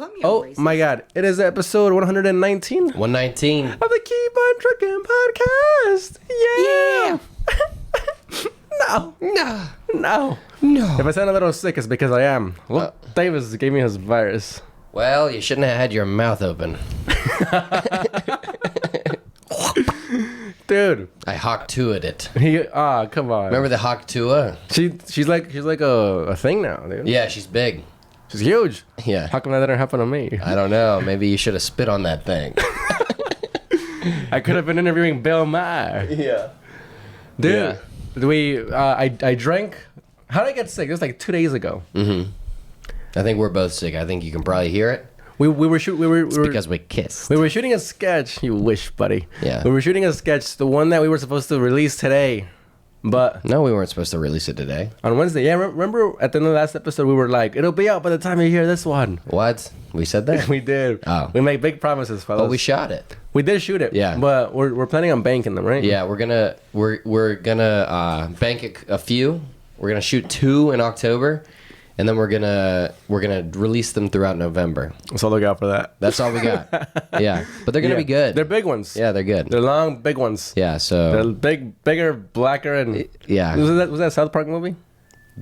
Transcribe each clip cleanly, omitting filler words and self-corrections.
call me Oh racist. my God! It is episode 119 of 119. the Keep on Trucking podcast. Yeah. No. No. If I sound a little sick, it's because I am. Luke Davis gave me his virus. Well, you shouldn't have had your mouth open. Dude, I hawk-tua'd it. come on. Remember the hawk-tu'a? She's like a thing now, dude. Yeah, she's big. She's huge. Yeah. How come that didn't happen to me? I don't know. Maybe you should have spit on that thing. I could have been interviewing Bill Maher. Yeah. Dude, I drank. How did I get sick? It was like 2 days ago. Mm-hmm. I think we're both sick. I think you can probably hear it. We were Because we kissed. We were shooting a sketch. You wish, buddy. Yeah. We were shooting a sketch, the one that we were supposed to release today, but No, we weren't supposed to release it today. on Wednesday. Yeah, remember at the end of the last episode, we were like, it'll be out by the time you hear this one. What? We said that? We did. Oh. We make big promises, fellas. But we shot it. We did shoot it. Yeah. But we're planning on banking them, right? Yeah, we're gonna bank a few. We're gonna shoot 2 in October, and then we're gonna release them throughout November. So look out for that. That's all we got. Yeah, but they're gonna be good. They're big ones. Yeah, they're good. They're long, big ones. Yeah, so They're bigger, blacker, and yeah, Was that a South Park movie?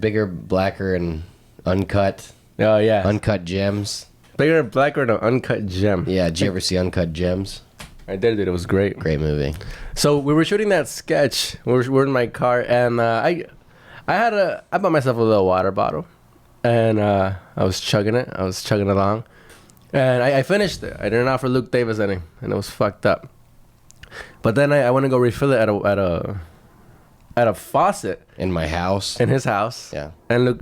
bigger, blacker, and uncut Oh yeah. uncut gems. Bigger, blacker, and an uncut gem. Yeah, did you ever see Uncut Gems? I did it. It was great. Great movie. So we were shooting that sketch. We're in my car, and I bought myself a little water bottle, and I was chugging it. I was chugging along, and I finished it. I didn't offer Luke Davis any, and it was fucked up. But then I went to go refill it at a faucet In my house. in his house. Yeah. And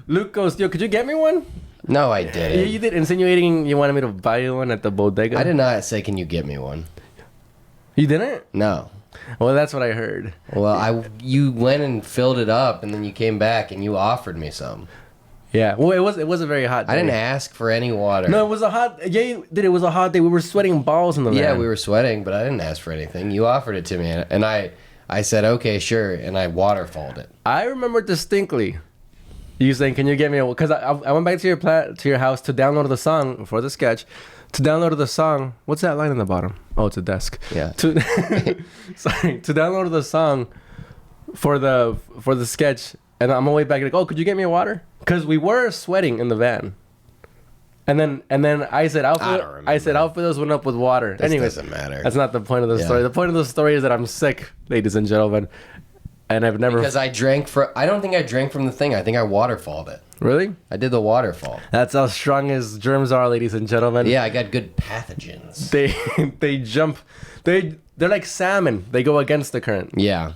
Luke goes, "Yo, could you get me one?" No, I didn't. You did, insinuating you wanted me to buy you one at the bodega. I did not say, "Can you get me one?" You didn't? No. Well, that's what I heard. Well, you went and filled it up, and then you came back and you offered me some. Yeah. Well, it was a very hot day. I didn't ask for any water. No, it was a hot. Yeah, it was a hot day. We were sweating balls in the van. Yeah, we were sweating, but I didn't ask for anything. You offered it to me, and I said, okay, sure, and I waterfalled it. I remember distinctly you saying, "Can you get me a?" Because I went back to your house to download the song for the sketch. To download the song, what's that line in the bottom? Oh, it's a desk. Yeah. To download the song for the sketch, and I'm on my way back like, "Oh, could you get me a water?" Because we were sweating in the van. And then I said, I don't remember. I'll fill this one up with water. Anyways, doesn't matter. That's not the point of the story. The point of the story is that I'm sick, ladies and gentlemen, and I've never Because I don't think I drank from the thing. I think I waterfalled it. Really. I did the waterfall. That's how strong his germs are, ladies and gentlemen. Yeah, I got good pathogens. They jump. They're like salmon. They go against the current. Yeah.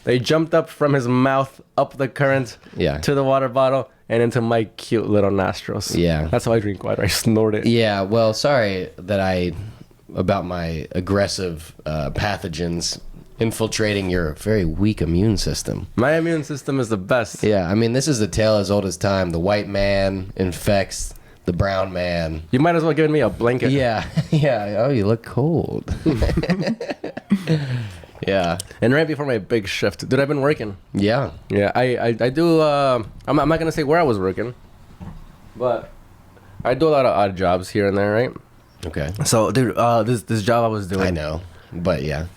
They jumped up from his mouth, up the current, Yeah. to the water bottle, and into my cute little nostrils. Yeah. That's how I drink water. I snort it. Yeah, well, sorry about my aggressive pathogens infiltrating your very weak immune system. My immune system is the best. Yeah, I mean, this is a tale as old as time. The white man infects the brown man. You might as well give me a blanket. Yeah, yeah. Oh, you look cold. Yeah. And right before my big shift, dude, I've been working. Yeah. Yeah, I do. I'm not gonna say where I was working, but I do a lot of odd jobs here and there, right? Okay. So, dude, this job I was doing. I know, but yeah.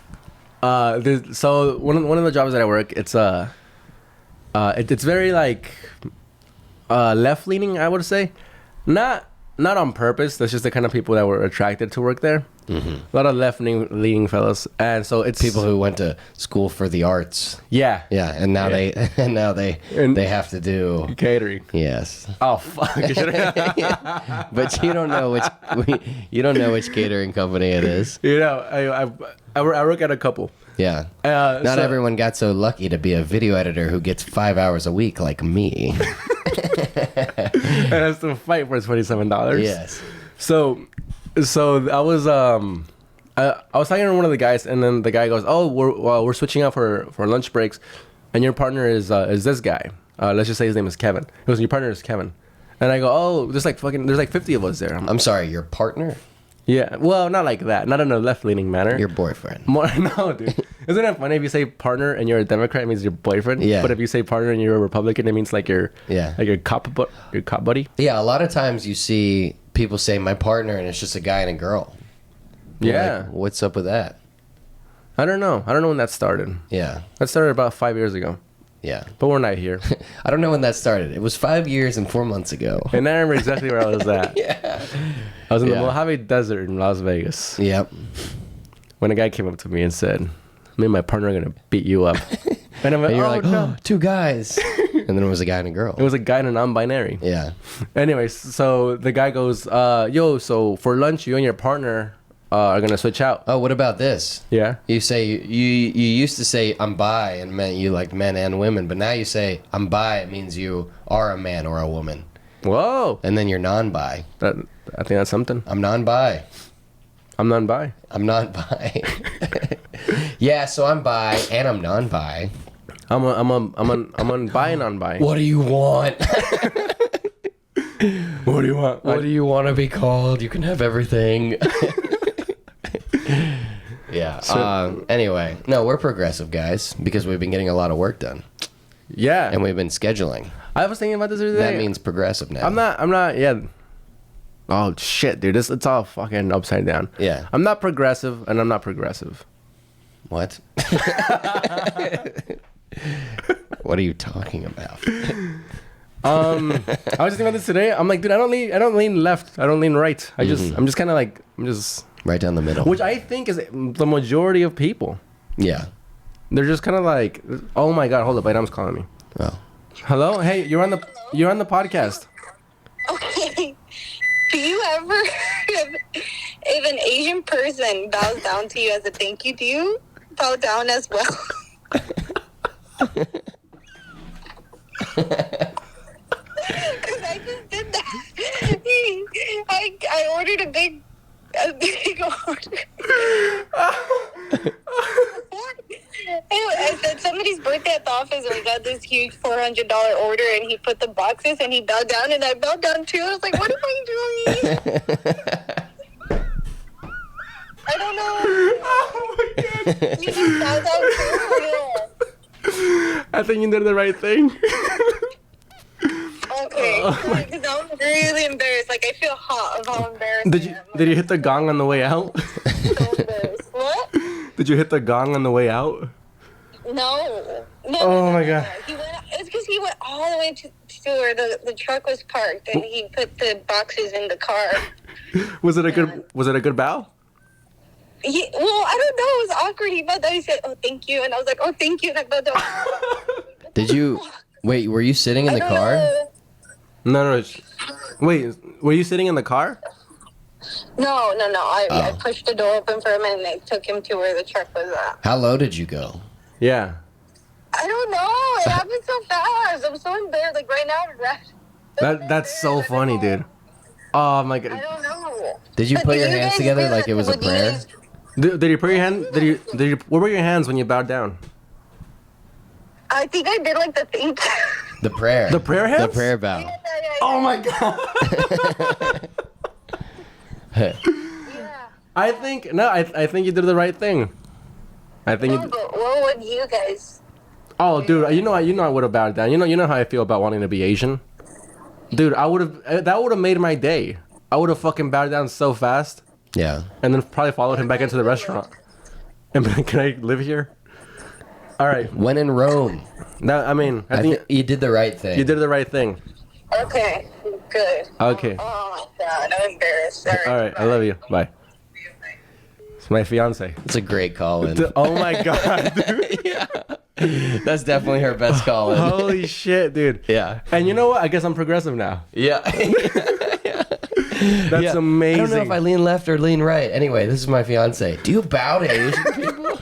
So one of the jobs that I work, it's it's very like left leaning, I would say, not on purpose. That's just the kind of people that were attracted to work there. Mm-hmm. A lot of left leaning fellas, and so it's People who went to school for the arts. Yeah, Yeah, and now they have to do catering. yes. Oh fuck! But you don't know which catering company it is. You know, I work at a couple. Yeah. Not so- everyone got so lucky to be a video editor who gets 5 hours a week like me. And I have to fight for $27. Yes. So I was I was talking to one of the guys, and then the guy goes, "Oh, we're switching out for lunch breaks, and your partner is this guy. Let's just say his name is Kevin." He goes, "Your partner is Kevin," and I go, "Oh, there's like 50 of us there." I'm sorry, your partner? Yeah. Well, not like that. Not in a left-leaning manner. Your boyfriend. More no, dude. Isn't it funny if you say partner and you're a Democrat, it means your boyfriend? Yeah. But if you say partner and you're a Republican, it means like your Yeah. like your cop buddy. Yeah, a lot of times you see people say my partner and it's just a guy and a girl. You're Yeah. like, what's up with that? I don't know. I don't know when that started. Yeah. That started about 5 years ago. Yeah. But we're not here. I don't know when that started. It was 5 years and 4 months ago. And I remember exactly where I was at. Yeah. I was in the Yeah. Mojave Desert in Las Vegas Yep. when a guy came up to me and said, me and my partner are going to beat you up. And I'm like, And you're oh, like, no. oh, 2 guys. And then it was a guy and a girl. It was a guy and a non-binary. Yeah. Anyways, so the guy goes, yo, so for lunch, you and your partner are going to switch out. Oh, what about this? Yeah. You say you used to say I'm bi and meant you like men and women, but now you say I'm bi, it means you are a man or a woman. Whoa. And then you're non-bi. I think that's something. I'm non-bi. I'm non-bi. I'm non-bi. Yeah, so I'm bi and I'm non-bi. I'm on bi and non-bi. What do you want? What do you want? What do you want to be called? You can have everything. Yeah. Anyway, no, we're progressive guys because we've been getting a lot of work done Yeah. and we've been scheduling. I was thinking about this the other day. That means progressive now. I'm not, yeah. Oh, shit, dude. It's all fucking upside down. Yeah. I'm not progressive, and I'm not progressive. What? What are you talking about? I was just thinking about this today. I'm like, dude, I don't lean left. I don't lean right. I'm just kind of like, Right down the middle. which I think is the majority of people. Yeah. They're just kind of like, oh my God, hold up, my mom's calling me. Oh. Hello? Hey, you're on the podcast. Okay. Do you ever, if an Asian person bows down to you as a thank you, do you bow down as well? Because I just did that. I ordered a big order. I said somebody's birthday at the office and we got this huge $400 order and he put the boxes and he bowed down and I bowed down too. I was like, what am I doing? I don't know. Oh my God. You just bow down too or no? I think you did the right thing. Okay. Because I'm really embarrassed. Like I feel hot of how embarrassed Did I you am. did you hit the gong on the way out? So embarrassed. What? Did you hit the gong on the way out? No. Oh my God. He went. It's because he went all the way to where the truck was parked, and he put the boxes in the car. Was it a good bow? Well, I don't know. It was awkward. He bowed down. He said, "Oh, thank you," and I was like, "Oh, thank you," and I bowed down. Did you wait? Were you sitting in the car? No. Wait, were you sitting in the car? No. I pushed the door open for him, and I took him to where the truck was at. How low did you go? Yeah. I don't know. It happened so fast. I'm so embarrassed. Like right now, I'm red. That's so funny, dude. Oh my I God. don't know. Did you But put do your you hands guys together do like that? it was a Would you prayer? guys- Did you put your hand? Did you? Where were your hands when you bowed down? I think I did like the thing. The prayer. The prayer hands? The prayer bow. Oh my God. Yeah. I think you did the right thing. I think. No, but what would you guys? Oh, dude, you know I would have bowed down. You know how I feel about wanting to be Asian, dude. That would have made my day. I would have fucking bowed down so fast, Yeah. and then probably followed him back into the restaurant. And be like, can I live here? All right. When in Rome. Now, I mean, I think you did the right thing. you did the right thing. Okay, good. Okay. Oh my God, I'm embarrassed. All right. I love you. Bye. It's my fiance. It's a great call in. Oh my God, dude. Yeah. That's definitely her best call in. Holy shit, dude. Yeah. And you know what? I guess I'm progressive now. Yeah. That's Yeah. amazing. I don't know if I lean left or lean right. Anyway, this is my fiance. Do you bow to Asian people?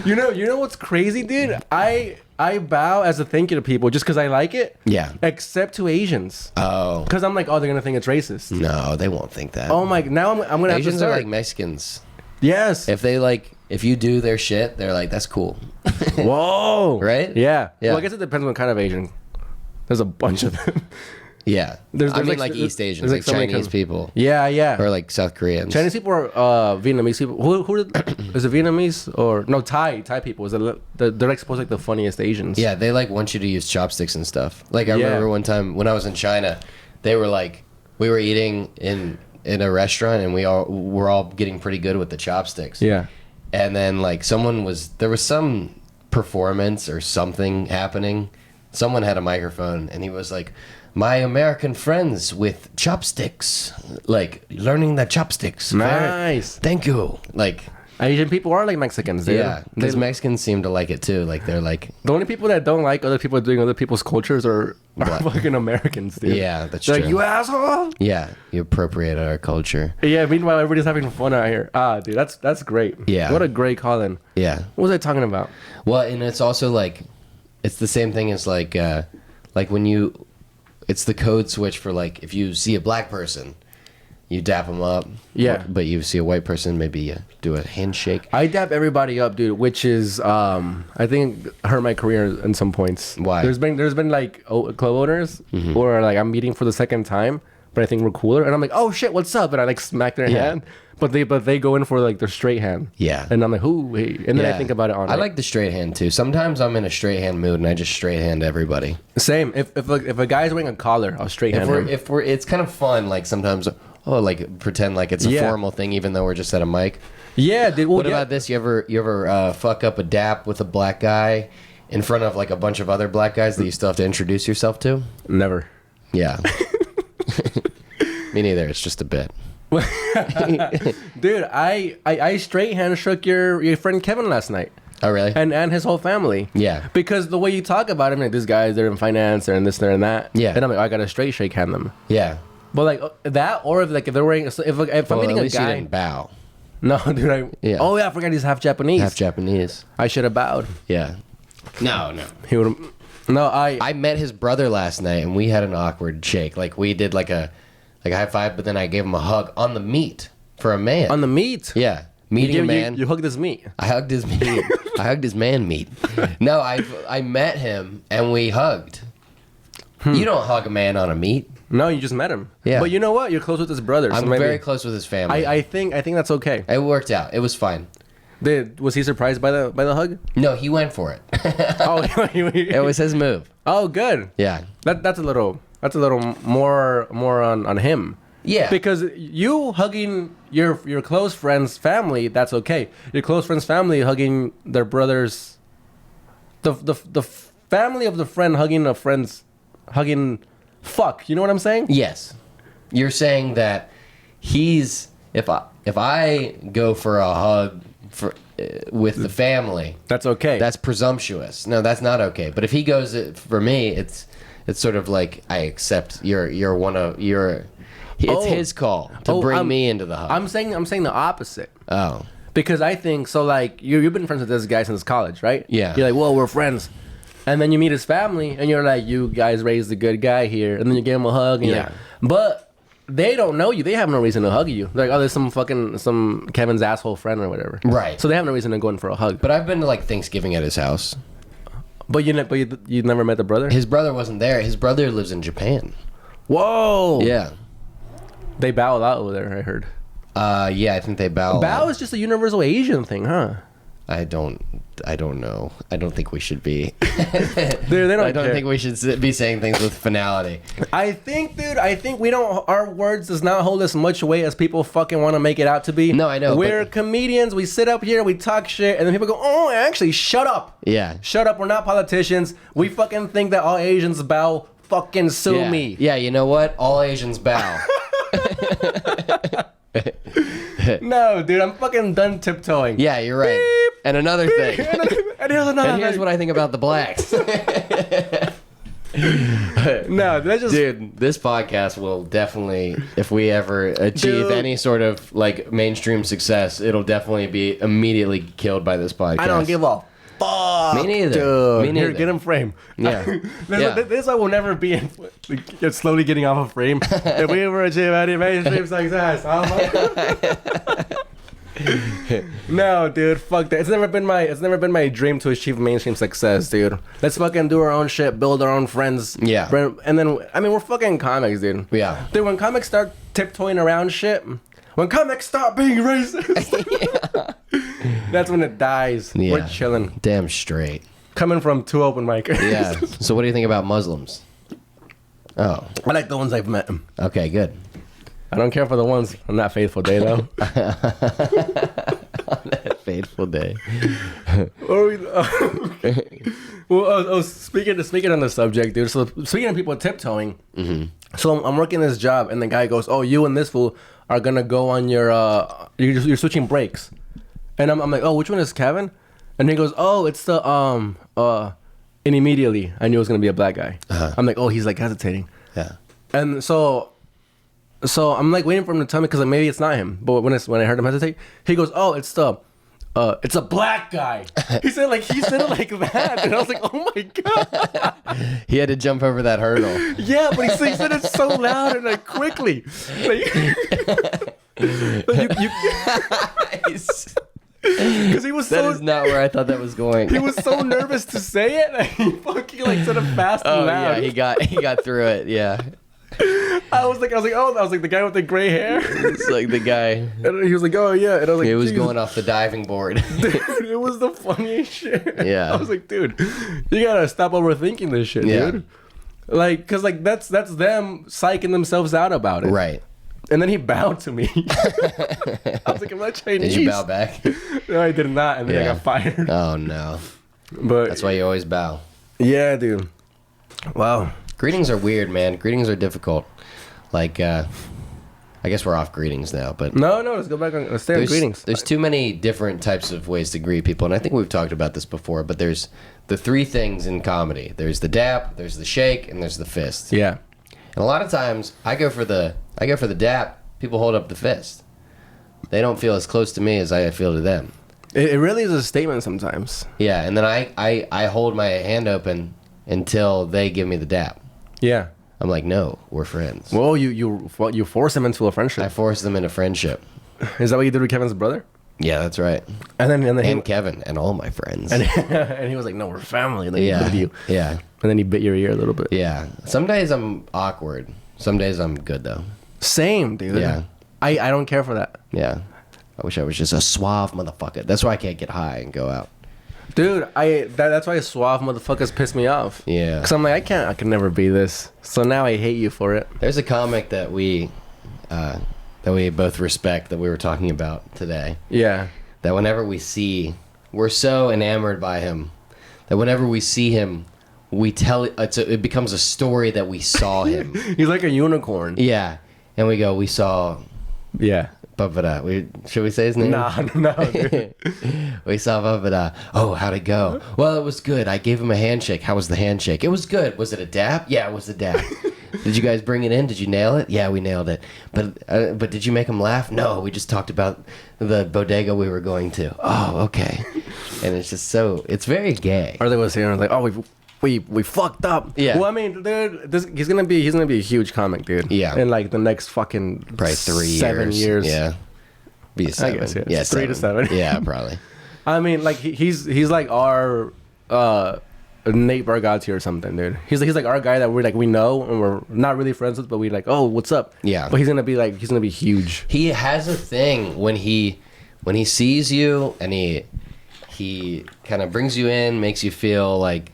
You know what's crazy, dude? I bow as a thank you to people just because I like it. Yeah. Except to Asians, Oh. because I'm like, oh, they're gonna think it's racist. No, they won't think that. Oh my! Now I'm gonna have to Asians are start. like Mexicans. Yes. If you do their shit, they're like, that's cool. Whoa. Right? Yeah. Yeah. Well, I guess it depends on what kind of Asian. There's a bunch of them. Yeah. I mean, like East Asians, like so many Chinese people. Yeah, yeah. Or like South Koreans. Chinese people are Vietnamese people. Who is it? Vietnamese or no Thai people? Is it they're like supposed to like the funniest Asians? Yeah, they like want you to use chopsticks and stuff. Like I Yeah. remember one time when I was in China, they were like, we were eating in a restaurant and we're all getting pretty good with the chopsticks. Yeah. And then like there was some performance or something happening. Someone had a microphone and he was like, my American friends with chopsticks, like learning the chopsticks. Nice. Thank you. Like Asian people are like Mexicans, dude. yeah, because Mexicans seem to like it too. Like they're like, the only people that don't like other people doing other people's cultures are fucking Americans, dude. yeah, that's They're true. like, you asshole. Yeah, you appropriate our culture. Yeah. Meanwhile, everybody's having fun out here. Dude, that's great. Yeah. What a great call-in. Yeah. What was I talking about? Well, and it's also like, it's the same thing as like when you, it's the code switch for like if you see a black person, you dap them up. Yeah. But you see a white person, maybe you do a handshake. I dap everybody up, dude, which is I think hurt my career in some points. Why? There's been like club owners where like I'm meeting for the second time, but I think we're cooler, and I'm like, oh shit, what's up? And I like smack their Yeah. hand, but they go in for like their straight hand. Yeah. And I'm like, ooh, hey. And then I think about it all night. I like the straight hand too. Sometimes I'm in a straight hand mood and I just straight hand everybody. Same. If a guy's wearing a collar, I'll straight hand him. If we're, it's kind of fun. Like sometimes, like pretend like it's a Yeah. formal thing, even though we're just at a mic. Yeah, dude. Well, What yeah. about this? You ever fuck up a dap with a black guy in front of like a bunch of other black guys that you still have to introduce yourself to? Never. Yeah. Me neither. It's just a bit. Dude, I straight hand shook your friend Kevin last night. Oh, really? And his whole family. Yeah. Because the way you talk about him, like, this guy's, they're in finance, they're in this, they're in that. Yeah. And I'm like, I gotta straight shake hand them. Yeah. But like that, or if they're wearing, if I'm Well, meeting at a least you guy. didn't bow. No, dude. Yeah. Oh yeah, I forgot he's half Japanese. Half Japanese. I should have bowed. Yeah. No. He would. No, I met his brother last night and we had an awkward shake. Like we did like a high five, but then I gave him a hug on the meat for a man. on the meat. Yeah. Meeting a man. You hugged his meat. I hugged his meat. I hugged his man meat. No, I met him and we hugged. You don't hug a man on a meat. No, you just met him. Yeah. But you know what? You're close with his brother. So I'm maybe, very close with his family. I think that's okay. It worked out. It was fine. Was he surprised by the hug? No, he went for it. Oh, It was his move. Oh, good. Yeah. That's a little more on him. Yeah. Because you hugging your close friend's family, that's okay. Your close friend's family hugging their brothers, the family of the friend hugging a friend's fuck. You know what I'm saying? Yes. You're saying that he's if I go for a hug with the family, That's okay. that's presumptuous. No, that's not okay. But if he goes for me, it's sort of like I accept it's his call to bring me into the hug. I'm saying the opposite. Oh. Because I think so. Like you've been friends with this guy since college, right? Yeah. You're like, well, we're friends, and then you meet his family, and you're like, you guys raised a good guy here, and then you give him a hug, and you're Yeah. like, but they don't know you. They have no reason to hug you. They're like, oh, there's some Kevin's asshole friend or whatever. Right. So they have no reason to go in for a hug. But I've been to like Thanksgiving at his house. But you never met the brother. His brother wasn't there. His brother lives in Japan. Whoa. Yeah. They bow a lot over there. I heard. Yeah, I think they bow. Bow is just a universal Asian thing, huh? I don't know. I don't think we should be. They don't I don't care. think we should be saying things with finality. I think, dude. We don't. Our words does not hold as much weight as people fucking want to make it out to be. No, I know, We're but- comedians. We sit up here, we talk shit, and then people go, "Oh, actually, shut up." Yeah. Shut up. We're not politicians. We fucking think that all Asians bow. Fucking sue Yeah. me. Yeah, you know what? All Asians bow. No, dude. I'm fucking done tiptoeing. Yeah, you're right. Beep. And another thing. And here's another. And here's thing. what I think about the blacks. No, that's just. Dude, this podcast will definitely, if we ever achieve Dude. any sort of like mainstream success, it'll definitely be immotely killed by this podcast. I don't give a fuck. Me neither. Dude. Me neither. Here, get him framed. Yeah. This I will never be in. Get slowly getting off of frame. If we ever achieve any mainstream success, No, dude, fuck that. It's never been my dream to achieve mainstream success, dude. Let's fucking do our own shit, build our own friends. Yeah. And then, I mean, we're fucking comics, dude. Yeah. Dude, when comics start tiptoeing around shit, when comics stop being racist, that's when it dies. Yeah. We're chilling. Damn straight. Coming from 2 open micers. Yeah. So what do you think about Muslims? Oh. I like the ones I've met. Okay, good. I don't care for the ones on that faithful day, though. On that fateful day. Speaking on the subject, dude. So speaking of people tiptoeing, so I'm working this job, and the guy goes, "Oh, you and this fool are gonna go on your you're switching breaks," and I'm like, "Oh, which one is Kevin?" And he goes, "Oh, it's the and immediately I knew it was gonna be a black guy." I'm like, "Oh, he's like hesitating," Yeah. and so I'm like waiting for him to tell me because like, maybe it's not him. But when I heard him hesitate, he goes, "Oh, it's a black guy." He said it like that, and I was like, "Oh my god!" He had to jump over that hurdle. Yeah, but he said it so loud and like quickly. Because he was That is not where I thought that was going. he was so nervous to say it. And he fucking like said it fast and loud. Yeah, he got through it. Yeah. I was like, the guy with the gray hair. It's like the guy. And he was like, "Oh yeah," and I was like, It was "Jeez." going off the diving board. Dude, it was the funniest shit. Yeah. I was like, dude, you gotta stop overthinking this shit, Yeah. dude. Like, cause like that's them psyching themselves out about it. Right. And then he bowed to me. I was like, "I'm not Chinese." Did you bow back? No, I did not, and then I Yeah. got fired. Oh no. But That's why you always bow. yeah, dude. Wow. Greetings are weird, man. Greetings are difficult. Like, I guess we're off greetings now, but No, let's go back on. Let's stay on greetings. there's too many different types of ways to greet people, and I think we've talked about this before. But there's the 3 things in comedy. There's the dap, there's the shake, and there's the fist. Yeah. And a lot of times, I go for the dap. People hold up the fist. They don't feel as close to me as I feel to them. It really is a statement sometimes. Yeah, and then I hold my hand open until they give me the dap. Yeah. I'm like, no, we're friends. Well, you force him into a friendship. I force them into friendship. Is that what you did with Kevin's brother? Yeah, that's right. And then And Kevin and all my friends. and he was like, "No, we're family." And then he Yeah, bit you. yeah, And then he bit your ear a little bit. yeah. Some days I'm awkward. Some days I'm good though. Same, dude. Yeah. I don't care for that. Yeah. I wish I was just a suave motherfucker. That's why I can't get high and go out. Dude, that's why suave motherfuckers piss me off. Yeah. Cause I'm like, I can never be this. So now I hate you for it. There's a comic that we both respect that we were talking about today. Yeah. That whenever we're so enamored by him that whenever we see him, it becomes a story that we saw him. He's like a unicorn. Yeah. And we saw Yeah. Babada. Should we say his name? No, dude. We saw Babada. Oh, how'd it go? Well, it was good. I gave him a handshake. How was the handshake? It was good. Was it a dap? Yeah, it was a dap. Did you guys bring it in? Did you nail it? Yeah, we nailed it. But did you make him laugh? No, we just talked about the bodega we were going to. Oh, okay. And it's just it's very gay. Or they was here and like, "Oh, we fucked up." Yeah. Well, I mean, dude, he's gonna be a huge comic, dude. Yeah. In like the next fucking Probably 7 years. Yeah. Be a 7. guess, yeah. Yeah, 3 to 7. Yeah, probably. I mean, like he's like our Nate Bargatze or something, dude. He's like our guy that we know and we're not really friends with, but we like, "Oh, what's up?" Yeah. But he's gonna be huge. He has a thing when he sees you and he kind of brings you in, makes you feel like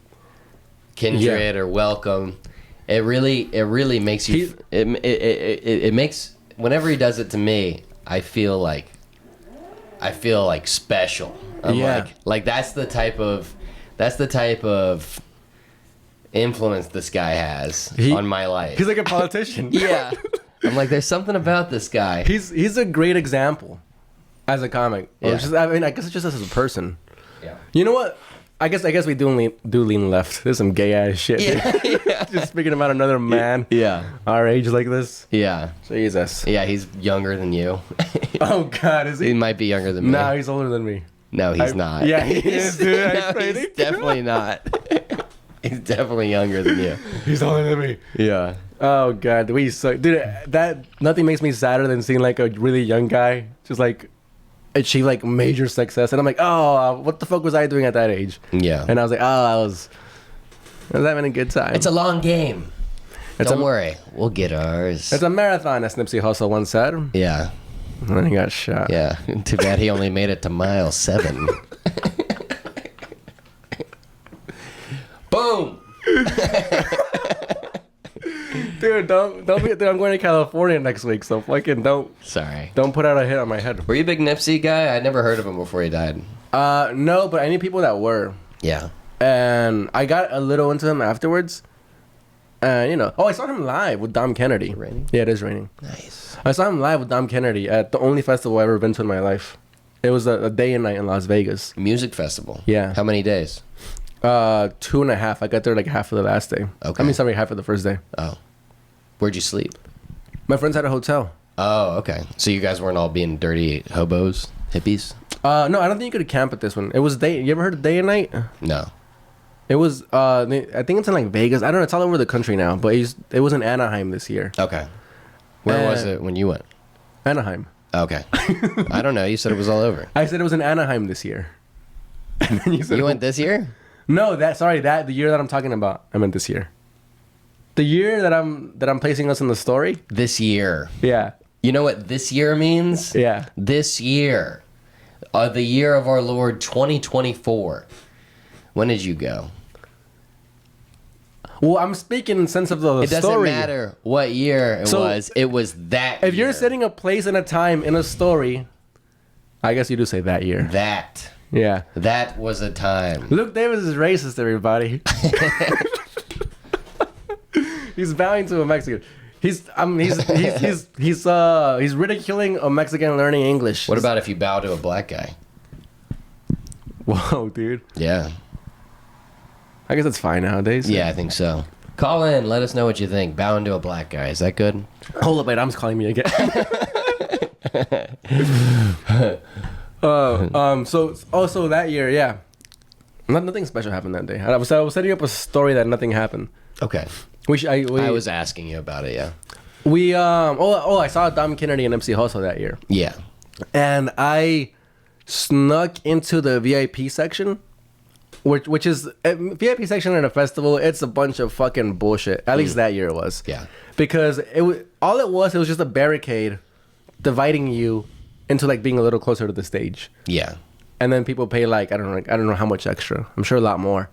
kindred or welcome. It really makes you. It makes, whenever he does it to me, I feel like special. I'm like that's the type of influence this guy has on my life. He's like a politician. Yeah. I'm like, there's something about this guy. He's a great example as a comic. Or Yeah. I guess it's just as a person. Yeah. You know what? I guess we do lean left. There's some gay ass shit. Yeah. Just speaking about another man. Yeah. Our age like this. Yeah. Jesus. Yeah, he's younger than you. Oh God, is He he? might be younger than me. No, he's older than me. No, he's not. Yeah, he is, dude. I No, pray he's to definitely not. He's definitely younger than you. He's older than me. Yeah. Oh God, we suck, dude. That nothing makes me sadder than seeing like a really young guy just like achieve like major success, and I'm like, oh, what the fuck was I doing at that age? Yeah. And I was like, oh, I was having a good time. It's a long game. It's Don't worry, we'll get ours. It's a marathon, as Nipsey Hussle once said. Yeah. And then he got shot. Yeah. Too bad he only made it to mile 7. Boom. Dude, don't be. Dude, I'm going to California next week, so fucking don't put out a hit on my head. Were you a big Nipsey guy? I'd never heard of him before he died. No, but I knew people that were. Yeah. And I got a little into him afterwards. And, you know, I saw him live with Dom Kennedy. Is it raining? Yeah, it is raining. Nice. I saw him live with Dom Kennedy at the only festival I've ever been to in my life. It was a day and night in Las Vegas. Music festival. Yeah. How many days? 2.5. I got there like half of the last day. Okay. I mean, sorry, half of the first day. Oh. Where'd you sleep? My friends had a hotel. Oh, okay. So you guys weren't all being dirty hobos, hippies? No, I don't think you could camp at this one. It was day. You ever heard of day and night? No. It was. I think it's in like Vegas. I don't know. It's all over the country now. But it was in Anaheim this year. Okay. Where was it when you went? Anaheim. Okay. I don't know. You said it was all over. I said it was in Anaheim this year. And then you said You went this year? No, the year that I'm talking about. I meant this year. The year that I'm placing us in the story. This year. Yeah. You know what this year means? Yeah. This year. The year of our Lord 2024. When did you go? Well, I'm speaking in sense of the story. It doesn't matter what year it So, was. It was that If year. you're setting a place and a time in a story, I guess you do say that year. That. Yeah. That was a time. Luke Davis is racist, everybody. He's bowing to a Mexican. He's ridiculing a Mexican learning English. What about if you bow to a black guy? Whoa, dude. Yeah. I guess it's fine nowadays. Yeah, I think so. Call in. Let us know what you think. Bowing to a black guy. Is that good? Hold up, wait, I'm calling me again. So that year, yeah. Nothing special happened that day. I was setting up a story that nothing happened. Okay. I was asking you about it, yeah. I saw Dom Kennedy and MC Hussle that year. Yeah. And I snuck into the VIP section, which is VIP section at a festival. It's a bunch of fucking bullshit. At least that year it was. Yeah. Because it was just a barricade dividing you into like being a little closer to the stage. Yeah. And then people pay like I don't know how much extra. I'm sure a lot more.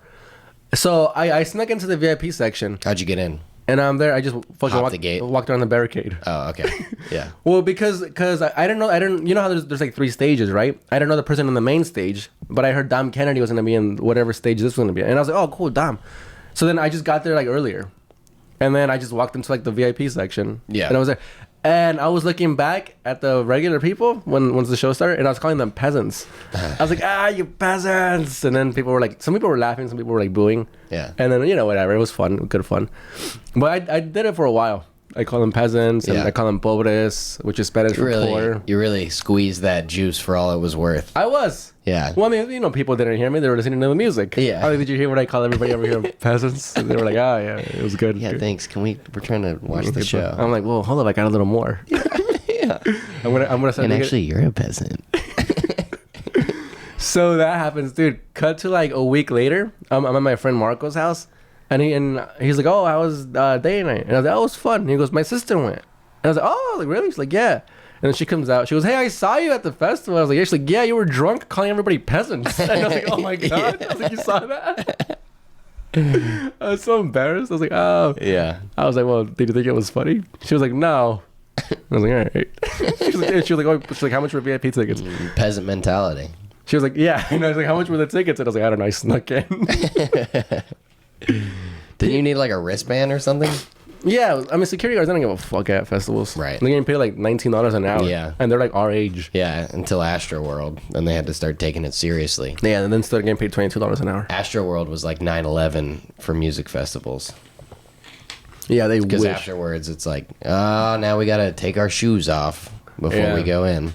So I snuck into the VIP section. How'd you get in? And I'm there. I just fucking walked around the barricade. Oh, okay. Yeah. Well, because I didn't know. You know how there's like 3 stages, right? I didn't know the person on the main stage, but I heard Dom Kennedy was gonna be in whatever stage this was gonna be, and I was like, oh, cool, Dom. So then I just got there like earlier, and then I just walked into like the VIP section. Yeah. And I was there, and I was looking back at the regular people once the show started, and I was calling them peasants. I was like, you peasants, and then some people were laughing, some people were like booing. Yeah. And then whatever, it was fun, good fun. But I did it for a while. I call them peasants, and I call them pobres, which is Spanish for poor. You really squeezed that juice for all it was worth. I was. Yeah. Well, I mean, people didn't hear me. They were listening to the music. Yeah. Oh, did you hear what I call everybody over here peasants? And they were like, oh, yeah, it was good. Yeah, thanks. We're trying to watch the show. I'm like, well, hold up, I got a little more. Yeah. I'm gonna start. And actually, you're a peasant. So that happens, dude. Cut to like a week later. I'm at my friend Marco's house, and he's like, "Oh, how was day and night?" And I was like, "Oh, it was fun." And he goes, "My sister went." And I was like, "Oh, like really?" She's like, "Yeah." And then she comes out. She goes, "Hey, I saw you at the festival." I was like, "She's like, yeah, you were drunk, calling everybody peasants." And I was like, "Oh my god!" I was like, "You saw that?" I was so embarrassed. I was like, "Oh." Yeah. I was like, "Well, did you think it was funny?" She was like, "No." I was like, "All right." She was like, "How much were VIP tickets?" Peasant mentality. She was like, "Yeah." And I was like, "How much were the tickets?" And I was like, "I don't know. I snuck in." Didn't you need like a wristband or something? Yeah, I mean, security guards don't give a fuck at festivals. Right. They're getting paid like $19 an hour. Yeah. And they're like our age. Yeah, until Astroworld. Then they had to start taking it seriously. Yeah, and then started getting paid $22 an hour. Astroworld was like 9/11 for music festivals. Yeah, they Because wish. afterwards, it's like, now we gotta take our shoes off before we go in.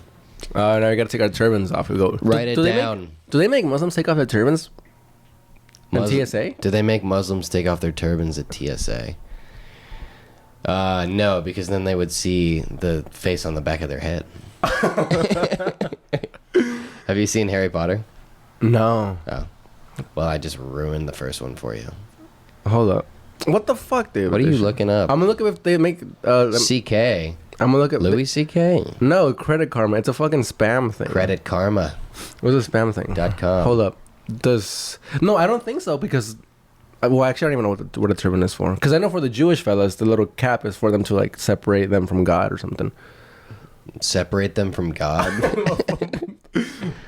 Now we gotta take our turbans off. We go. Write it down. Do they make Muslims take off their turbans? At TSA? Do they make Muslims take off their turbans at TSA? No, because then they would see the face on the back of their head. Have you seen Harry Potter? No. Oh. Well, I just ruined the first one for you. Hold up. What the fuck, dude? What are you looking up? I'm gonna look up if they make. CK. I'm gonna look at Louis CK. No, Credit Karma. It's a fucking spam thing. Credit Karma. What's a spam thing? .com. Hold up. No, I don't think so because. Well, actually, I don't even know what a turban is for. Because I know for the Jewish fellas, the little cap is for them to like separate them from God or something. Separate them from God.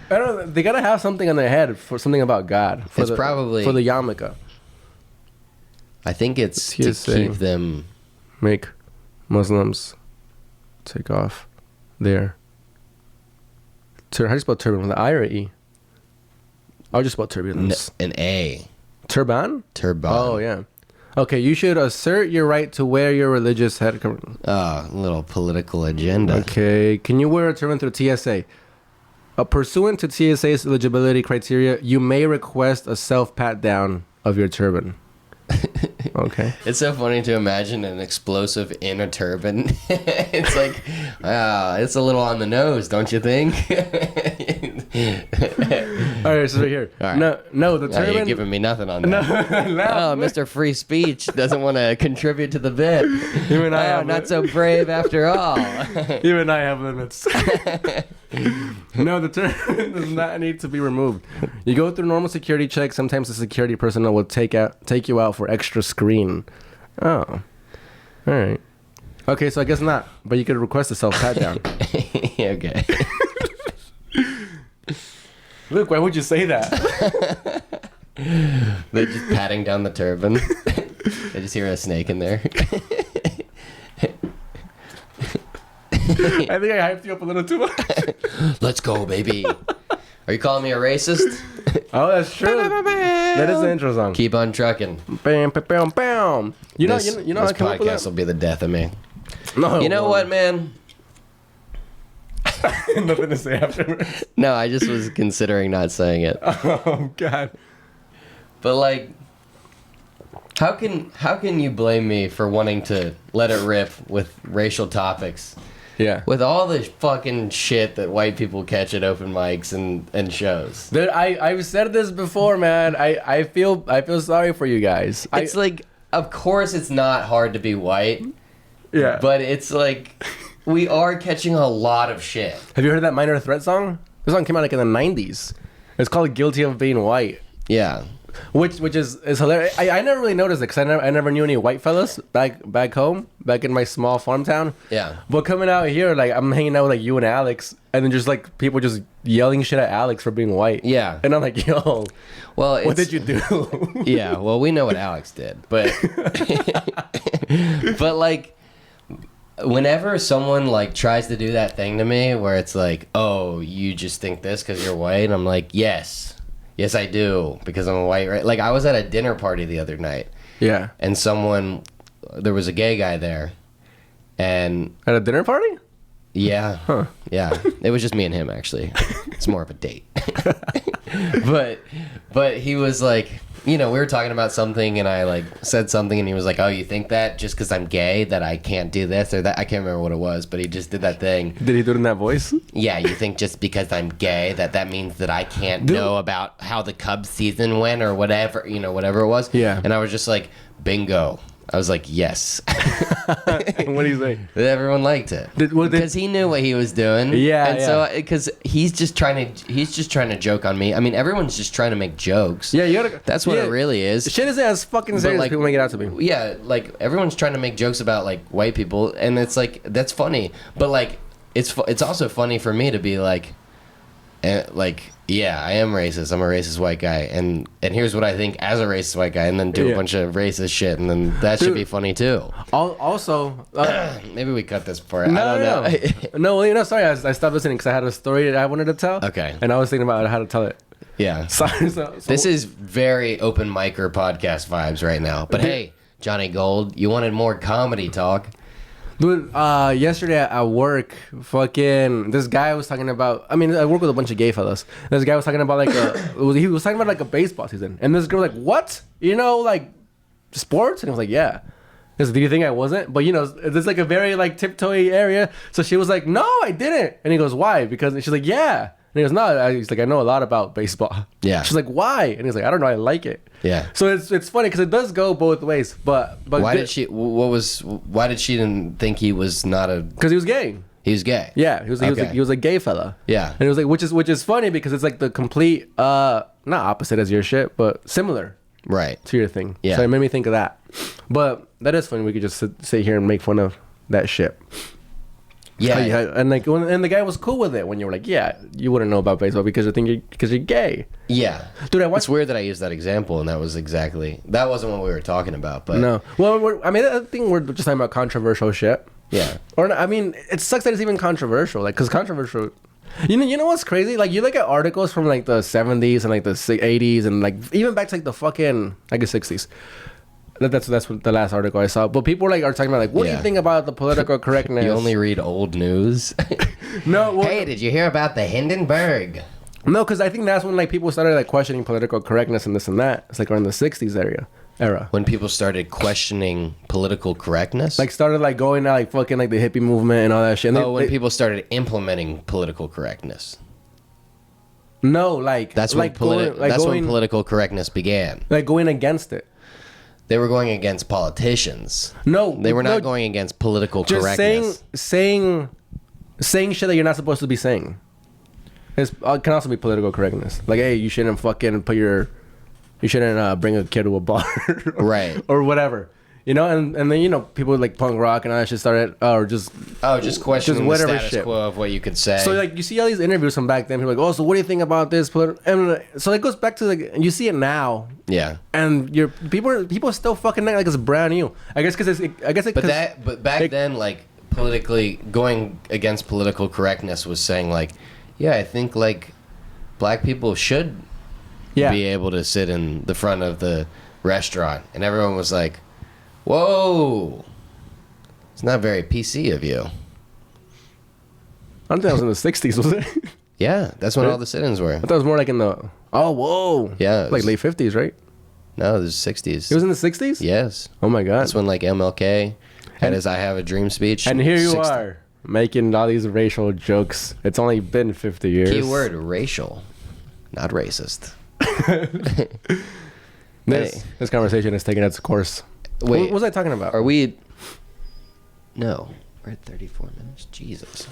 I don't know. They gotta have something on their head for something about God. It's probably for the yarmulke. I think it's to TSA. keep them. Make Muslims take off their. How do you spell turban? With an I or an E? I'll just spell turbulence. An A. Turban? Turban. Oh, yeah. Okay, you should assert your right to wear your religious head covering. Little political agenda. Okay, can you wear a turban through TSA? Pursuant to TSA's eligibility criteria, you may request a self-pat down of your turban. Okay. It's so funny to imagine an explosive in a turban. It's like, it's a little on the nose, don't you think? All right, so right here. All right. No, the turban. You're giving me nothing on that. No, Mr. Free Speech doesn't want to contribute to the bit. You and I have not so brave after all. You and I have limits. No, the turban does not need to be removed. You go through normal security checks. Sometimes the security personnel will take you out for extra screen. Oh, all right. Okay, so I guess not. But you could request a self pat down. Okay. Luke, why would you say that? They're just patting down the turban. I just hear a snake in there. I think I hyped you up a little too much. Let's go, baby. Are you calling me a racist? Oh, that's true. That is the intro song. Keep on trucking. Bam, bam, bam, bam. You know This how I come up with podcast will that? be the death of me. No, You know what, man? Nothing to say afterwards. No, I just was considering not saying it. Oh God. But like, how can you blame me for wanting to let it rip with racial topics? Yeah. With all the fucking shit that white people catch at open mics and shows. Dude, I've said this before, man. I feel sorry for you guys. It's like, of course it's not hard to be white, yeah. but it's like, we are catching a lot of shit. Have you heard that Minor Threat song? This song came out like in the 90s. It's called Guilty of Being White. Yeah. Which is hilarious. I never really noticed it because I never knew any white fellas back home, back in my small farm town. Yeah. But coming out here, like I'm hanging out with like you and Alex, and then just like people just yelling shit at Alex for being white. Yeah. And I'm like, yo, Well, what did you do? Yeah, well, we know what Alex did, but but like, whenever someone like tries to do that thing to me, where it's like, oh, you just think this because you're white, I'm like, yes, I do, because I'm a white. Right? Like, I was at a dinner party the other night, Yeah. and there was a gay guy there, and At a dinner party? yeah, Huh. yeah, it was just me and him actually. It's more of a date, but he was like, we were talking about something, and I like said something, and he was like, "Oh, you think that just because I'm gay that I can't do this or that?" I can't remember what it was, but he just did that thing. Did he do it in that voice? Yeah, you think just because I'm gay that means that I can't Dude. know about how the Cubs season went or whatever, whatever it was. Yeah. And I was just like, bingo. I was like, yes. What do you say? Everyone liked it because he knew what he was doing. Yeah, and so because he's just trying to joke on me. I mean, everyone's just trying to make jokes. Yeah, you gotta. That's what it really is. Shit isn't as fucking serious as people make it out to be. Yeah, like everyone's trying to make jokes about like white people, and it's like that's funny, but like it's also funny for me to be like, yeah, I am racist. I'm a racist white guy, and here's what I think as a racist white guy, and then do a bunch of racist shit, and then that should be funny too. Also, maybe we cut this part. no, I don't know. No, sorry, I stopped listening because I had a story that I wanted to tell. Okay. And I was thinking about how to tell it. Yeah. Sorry. This is very open micer podcast vibes right now. But hey, Johnny Gold, you wanted more comedy talk. Dude, yesterday at work, fucking this guy was talking about. I mean, I work with a bunch of gay fellas. This guy was talking about he was talking about like a baseball season, and this girl was like, "What? Like sports?" And I was like, "Yeah." He goes, "Do you think I wasn't?" But there's like a very like tiptoey area. So she was like, "No, I didn't." And he goes, "Why?" Because she's like, "Yeah." And he goes, no. He's like, I know a lot about baseball. Yeah. She's like, why? And he's like, I don't know. I like it. Yeah. So it's funny because it does go both ways. But why did she? Why did she didn't think he was not a? Because he was gay. He was gay. Yeah, he was a gay fella. Yeah. And it was like which is funny because it's like the complete not opposite as your shit, but similar. Right. To your thing. Yeah. So it made me think of that. But that is funny. We could just sit here and make fun of that shit. Yeah. And like and the guy was cool with it when you were like, yeah, you wouldn't know about baseball because you're gay. Yeah. Dude, it's weird that I used that example and that wasn't what we were talking about. But no. Well, I mean, I think we're just talking about controversial shit. Yeah. Or I mean, it sucks that it's even controversial. Like, cause controversial. You know what's crazy? Like, you look at articles from like the 70s and like the 80s and like even back to like the fucking like the 60s. That's what the last article I saw. But people are talking about like, what do you think about the political correctness? You only read old news. No. Well, hey, did you hear about the Hindenburg? No, because I think that's when like people started like questioning political correctness and this and that. It's like around the 60s era. When people started questioning political correctness? Like started like going out like fucking like the hippie movement and all that shit. And when people started implementing political correctness. No, like that's when when political correctness began. Like going against it. They were going against politicians. No, they were not going against political just correctness. Saying shit that you're not supposed to be saying. It can also be political correctness. Like, hey, you shouldn't fucking you shouldn't bring a kid to a bar, right, or whatever. You know, and then people like punk rock and all that shit started, just questioning the status quo of what you could say. So like you see all these interviews from back then, people are like, oh, so what do you think about this? And so it goes back to like you see it now. Yeah. And people are still fucking like it's brand new. I guess because but back then, like politically going against political correctness was saying like, yeah, I think like black people should be able to sit in the front of the restaurant, and everyone was like, whoa, it's not very PC of you. I don't think that was in the 60s, was it? Yeah, that's when all the sit-ins were. I thought it was more like in the... Oh, whoa. Yeah. Like late 50s, right? No, it was 60s. It was in the 60s? Yes. Oh, my God. That's when like MLK had his I Have a Dream speech. And here you are, making all these racial jokes. It's only been 50 years. Keyword racial, not racist. This conversation is taking its course. Wait, what was I talking about? Are we? No, we're at 34 minutes. Jesus.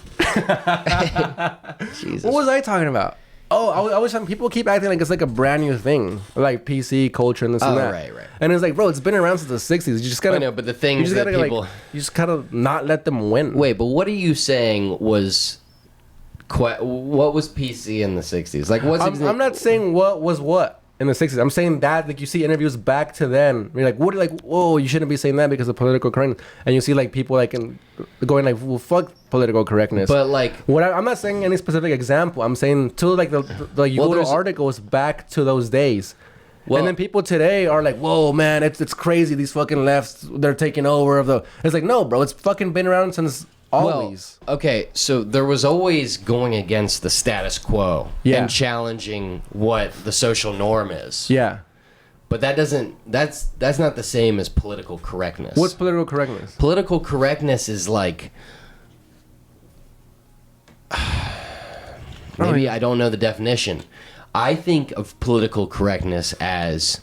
Jesus. What was I talking about? Oh, I was talking. People keep acting like it's like a brand new thing, like PC culture and this and that. Right. And it's like, bro, it's been around since the 60s. You just gotta. I know, but the thing is that people. You just gotta not let them win. Wait, but what are you saying was? What was PC in the 60s? Like, I'm not saying what was what in the 60s. I'm saying that like you see interviews back to then. You're like, what? Like, whoa, you shouldn't be saying that because of political correctness. And you see like people like going like, well, fuck political correctness. But like, I'm not saying any specific example. I'm saying to like go to articles back to those days. Well, and then people today are like, whoa, man, it's crazy. These fucking lefts, they're taking over of the. It's like, no, bro, it's fucking been around since. Always. Well, okay, so there was always going against the status quo and challenging what the social norm is. Yeah. But that's not the same as political correctness. What's political correctness? Political correctness is like maybe I don't know the definition. I think of political correctness as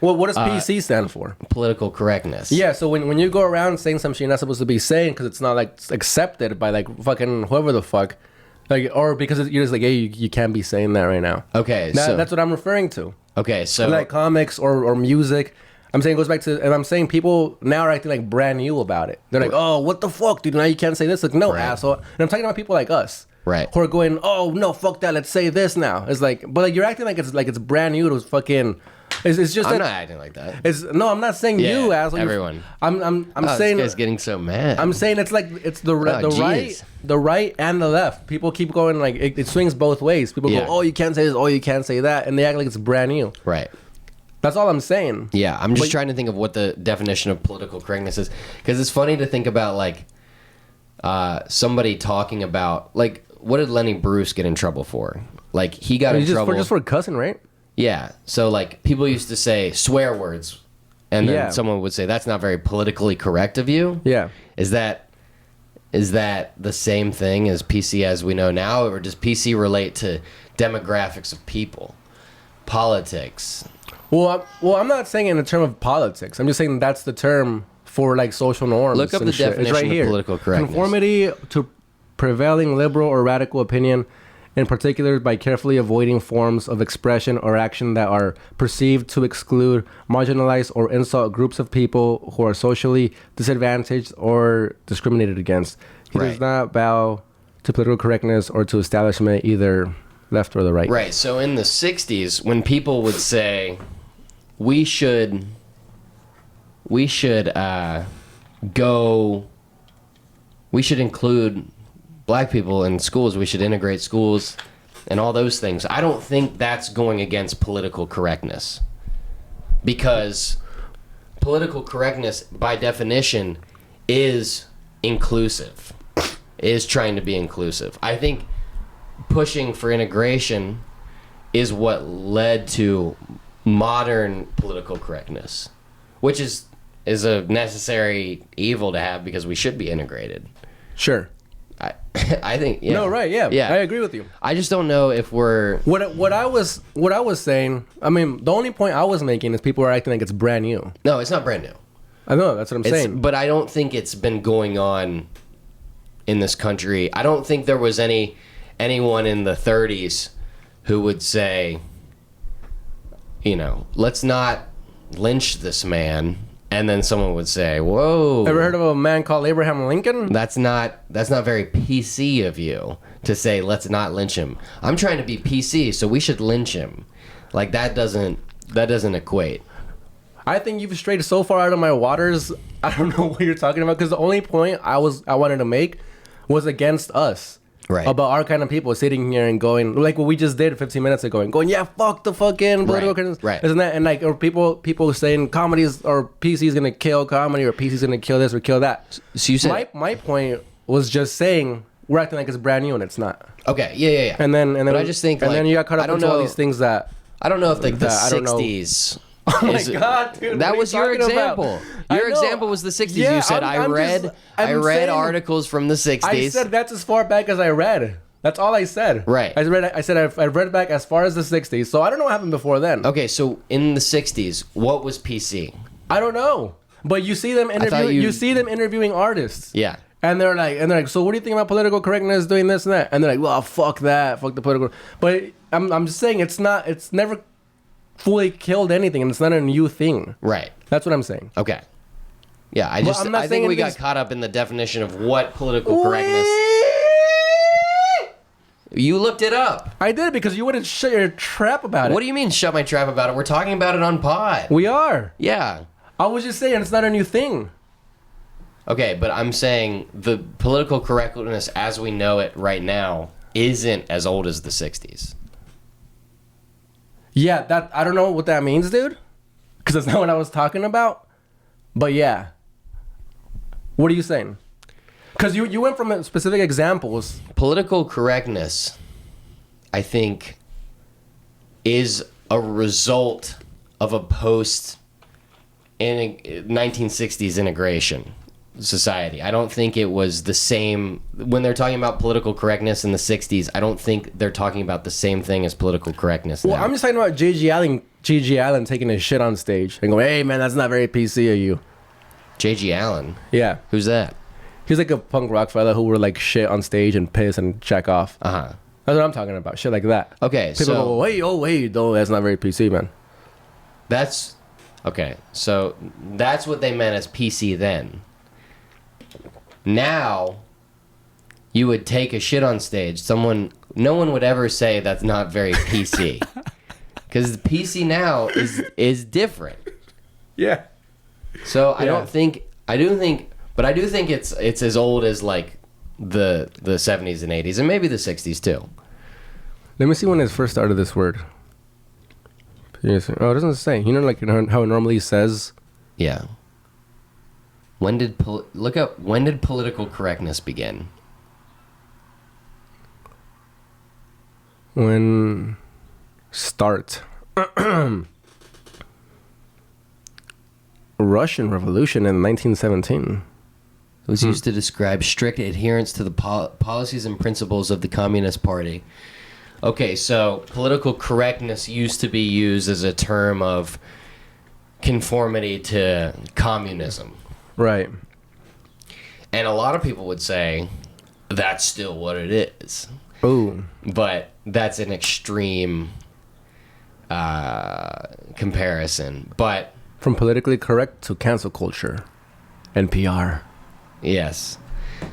well, what does PC stand for? Political correctness. Yeah, so when you go around saying something you're not supposed to be saying because it's not like accepted by like fucking whoever the fuck, like or because you're just like, hey, you can't be saying that right now. Okay, so that's what I'm referring to. Okay, so like comics or music. I'm saying it goes back to, and I'm saying people now are acting like brand new about it. They're like, oh, what the fuck, dude? Now you can't say this. Like, no, asshole. And I'm talking about people like us. Right. Who are going, oh, no, fuck that. Let's say this now. It's like, but like you're acting like it's brand new to fucking. It's just I'm not acting like that. No, I'm not saying you, asshole. Everyone. I'm saying. This guy's getting so mad. I'm saying it's like it's the right and the left. People keep going like it swings both ways. People go, oh, you can't say this, oh, you can't say that, and they act like it's brand new. Right. That's all I'm saying. Yeah, I'm just trying to think of what the definition of political correctness is, because it's funny to think about like somebody talking about like what did Lenny Bruce get in trouble for? Like he got in trouble just for cussing, right? Yeah. So like people used to say swear words, and then someone would say that's not very politically correct of you. Yeah. Is that Is that the same thing as PC as we know now, or does PC relate to demographics of people, politics? I'm not saying in the term of politics. I'm just saying that's the term for like social norms. Look up and the shit. It's definition right of here. political correctness. Conformity to prevailing liberal or radical opinion, in particular by carefully avoiding forms of expression or action that are perceived to exclude, marginalize, or insult groups of people who are socially disadvantaged or discriminated against. He does not bow to political correctness or to establishment, either left or the right. Right. So in the 60s, when people would say, we should include black people in schools, we should integrate schools and all those things, I don't think that's going against political correctness, because political correctness by definition is inclusive, is trying to be inclusive. I think pushing for integration is what led to modern political correctness, which is a necessary evil to have, because we should be integrated. Sure. I think, yeah. No, right, yeah. Yeah. I agree with you. I just don't know if we're... What I was saying, I mean, the only point I was making is people are acting like it's brand new. No, it's not brand new. I know, that's what I'm saying. But I don't think it's been going on in this country. I don't think there was anyone in the 30s who would say, let's not lynch this man, and then someone would say, whoa, Ever heard of a man called Abraham Lincoln? that's not very PC of you to say let's not lynch him. I'm trying to be PC, so we should lynch him. Like, that doesn't equate. I think you've strayed so far out of my waters. I don't know what you're talking about, because the only point I wanted to make was against us. Right. About our kind of people sitting here and going, like what we just did 15 minutes ago, and going, yeah, fuck the fucking political correctness. Right. Isn't that? And like, or people saying comedies or PC's gonna kill comedy, or PC's gonna kill this or kill that. So you said... My point was just saying we're acting like it's brand new and it's not. Okay, yeah. And then But I just think, and like, then you got caught up into all these things that... I don't know if, like, the I don't know. 60s... Oh my God, dude! That what was are you your talking example. about? Your I know. example was the 60s. Yeah, You said, I'm I read saying- articles from the 60s. I said that's as far back as I read. That's all I said. Right. I said I've read back as far as the 60s, so I don't know what happened before then. Okay, so in the 60s, what was PC? I don't know. But you see them interviewing artists. Yeah. And they're like, so what do you think about political correctness doing this and that? And they're like, well, fuck that, fuck the political. But I'm just saying it's never fully killed anything, and it's not a new thing. Right. That's what I'm saying. Okay. Yeah, I think we got caught up in the definition of what political correctness... You looked it up. I did, because you wouldn't shut your trap about it. What do you mean shut my trap about it? We're talking about it on pod. We are. Yeah. I was just saying it's not a new thing. Okay, but I'm saying the political correctness as we know it right now isn't as old as the 60s. Yeah, that I don't know what that means, dude. Because that's not what I was talking about. But yeah. What are you saying? Because you went from specific examples. Political correctness, I think, is a result of a post-1960s integration society. I don't think it was the same. When they're talking about political correctness in the 60s, I don't think they're talking about the same thing as political correctness now. Well, I'm just talking about J.G. Allen taking his shit on stage and going, hey, man, that's not very PC of you. J.G. Allen? Yeah. Who's that? He's like a punk rock fella who would like shit on stage and piss and check off. Uh-huh. That's what I'm talking about. Shit like that. Okay, People so... go, wait, no, that's not very PC, man. That's... Okay, so that's what they meant as PC then. Now, you would take a shit on stage. No one would ever say that's not very PC. Because PC now is different. Yeah. So I do think it's as old as like the 70s and 80s and maybe the 60s too. Let me see when it first started, this word. Oh, it doesn't say. You know, like how it normally says. Yeah. When did political correctness begin? When start. Russian Revolution in 1917. It was used to describe strict adherence to the policies and principles of the Communist Party. Okay, so political correctness used to be used as a term of conformity to communism. Right. And a lot of people would say that's still what it is. Ooh. But that's an extreme comparison. But From politically correct to cancel culture. NPR. yes.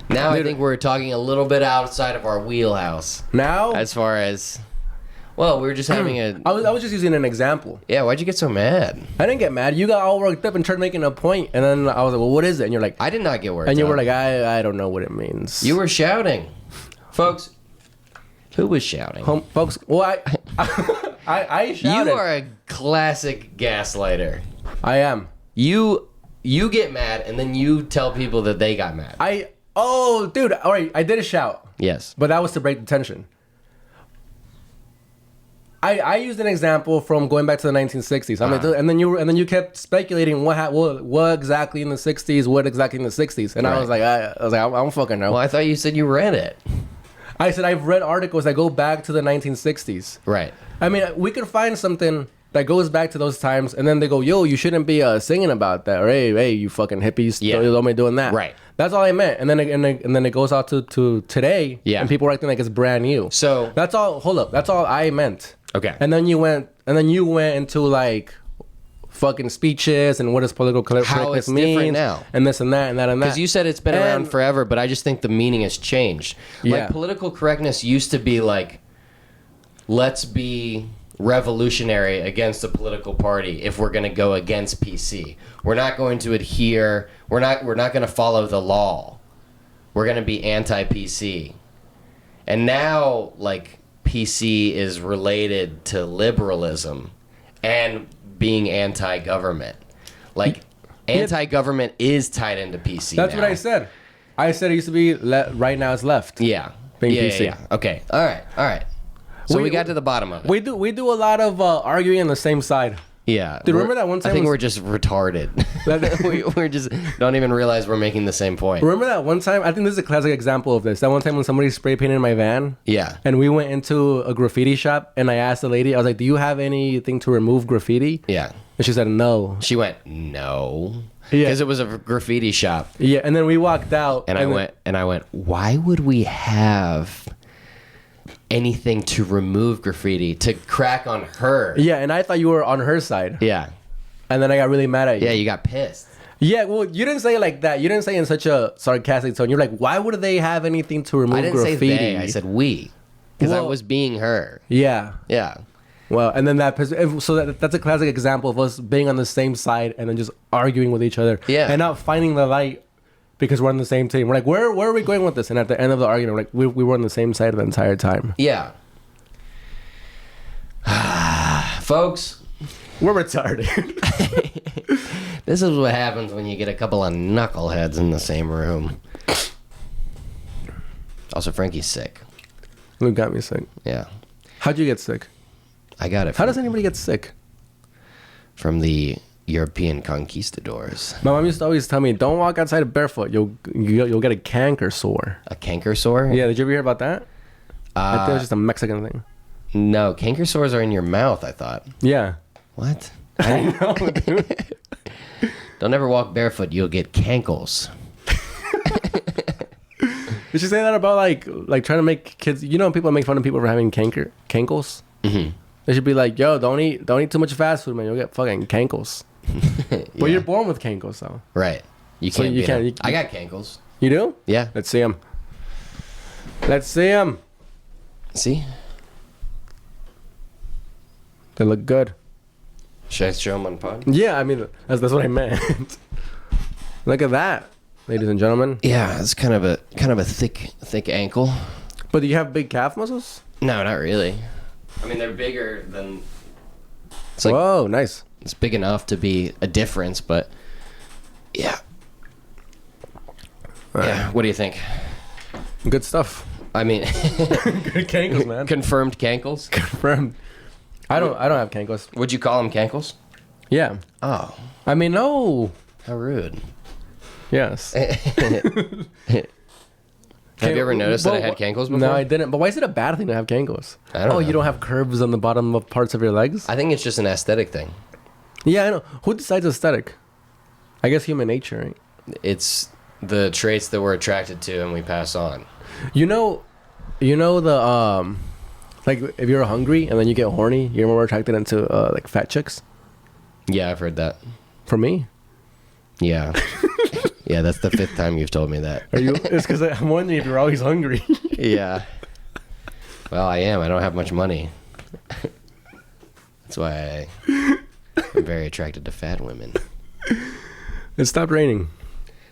Now I think we're talking a little bit outside of our wheelhouse. Now? As far as, well, we were just having a... I was just using an example. Yeah, why'd you get so mad? I didn't get mad. You got all worked up and tried making a point, and then I was like, well, what is it? And you're like... I did not get worked And you were up. like, I don't know what it means. You were shouting. Folks, who was shouting? Folks, well, I shouted. You are a classic gaslighter. I am. You get mad, and then you tell people that they got mad. Oh, dude. All right, I did a shout. Yes. But that was to break the tension. I used an example from going back to the 1960s. I'm like, and then you kept speculating what exactly in the 60s, what exactly in the 60s, and Right. I was like, I don't fucking know. Well, I thought you said you read it. I said I've read articles that go back to the 1960s. Right. I mean, we could find something that goes back to those times, and then they go, yo, you shouldn't be singing about that, or hey, you fucking hippies, Yeah. don't be doing that. Right. That's all I meant, and then it goes out to today, Yeah. and people are acting like it's brand new. So That's all. Hold up, that's all I meant. okay. And then you went into like fucking speeches and what does political correctness it's mean different now. and this and that and that and that. Because you said it's been around And- forever, but I just think the meaning has changed. Yeah. Like political correctness used to be like, let's be revolutionary against a political party if we're going to go against PC. We're not going to adhere. We're not going to follow the law. We're going to be anti-PC. And now, like, PC is related to liberalism and being anti-government. Like, anti-government is tied into PC. That's now. what I said. I said it used to be right now it's left. Yeah. Being yeah, PC. yeah. Okay. All right. So we got to the bottom of it. We do a lot of arguing on the same side. Yeah. Dude, remember that one time I think was- we're just retarded. we're just don't even realize we're making the same point. Remember that one time? I think this is a classic example of this. That one time when somebody spray painted my van. Yeah. And we went into a graffiti shop, and I asked the lady, I was like, "Do you have anything to remove graffiti?" Yeah. And she said, "No." She went, no. Yeah. Because it was a graffiti shop. Yeah. And then we walked out, And I went, why would we have anything to remove graffiti to crack on her? Yeah, and I thought you were on her side. Yeah. And then I got really mad at you. Yeah, you got pissed. Yeah, well, you didn't say it like that. You didn't say it in such a sarcastic tone. You're like, why would they have anything to remove I didn't graffiti? say they, I said we. Because I Well- was being her. Yeah. Yeah. Well, and then that's a classic example of us being on the same side and then just arguing with each other. Yeah. And not finding the light because we're on the same team. We're like, where are we going with this? And at the end of the argument, we're like, we were on the same side the entire time. Yeah. Folks, We're retarded. this is what happens when you get a couple of knuckleheads in the same room. Also, Frankie's sick. Luke got me sick. Yeah. How'd you get sick? I got it How does anybody get sick? from the European conquistadors. My mom used to always tell me, don't walk outside barefoot. You'll get a canker sore. A canker sore? Yeah, did you ever hear about that? I think it was just a Mexican thing. No, canker sores are in your mouth, I thought. Yeah. What? I know, dude. Don't ever walk barefoot. You'll get cankles. Did you say that about like trying to make kids? You know, people make fun of people for having cankles. Mm-hmm. They should be like, yo, don't eat too much fast food, man. You'll get fucking cankles. But you're born with cankles, though. Right. You So can't. you beat can't- 'em. you- I got cankles. You do? Yeah. Let's see them. Let's see them. See? They look good. Should I show them on pod? Yeah, I mean that's what I meant. Look at that, ladies and gentlemen. Yeah, it's kind of a thick ankle. But do you have big calf muscles? No, not really. I mean, they're bigger than. It's like Whoa, nice. it's big enough to be a difference, but yeah. Yeah. What do you think? Good stuff. I mean, Good cankles, man. confirmed cankles. Confirmed. I don't have cankles. Would you call them cankles? Yeah. Oh, I mean, no. how rude. Yes. Have you ever noticed that I had cankles before? No, I didn't. But why is it a bad thing to have cankles? I don't know. You don't have curves on the bottom of parts of your legs? I think it's just an aesthetic thing. Yeah, I know. Who decides aesthetic? I guess human nature, right? It's the traits that we're attracted to and we pass on. You know the like if you're hungry and then you get horny, you're more attracted into like fat chicks. Yeah, I've heard that. For me, Yeah. Yeah, that's the 5th time you've told me that. are you? It's because I'm wondering if you're always hungry. Yeah. Well, I am. I don't have much money. That's why I'm very attracted to fat women. It stopped raining.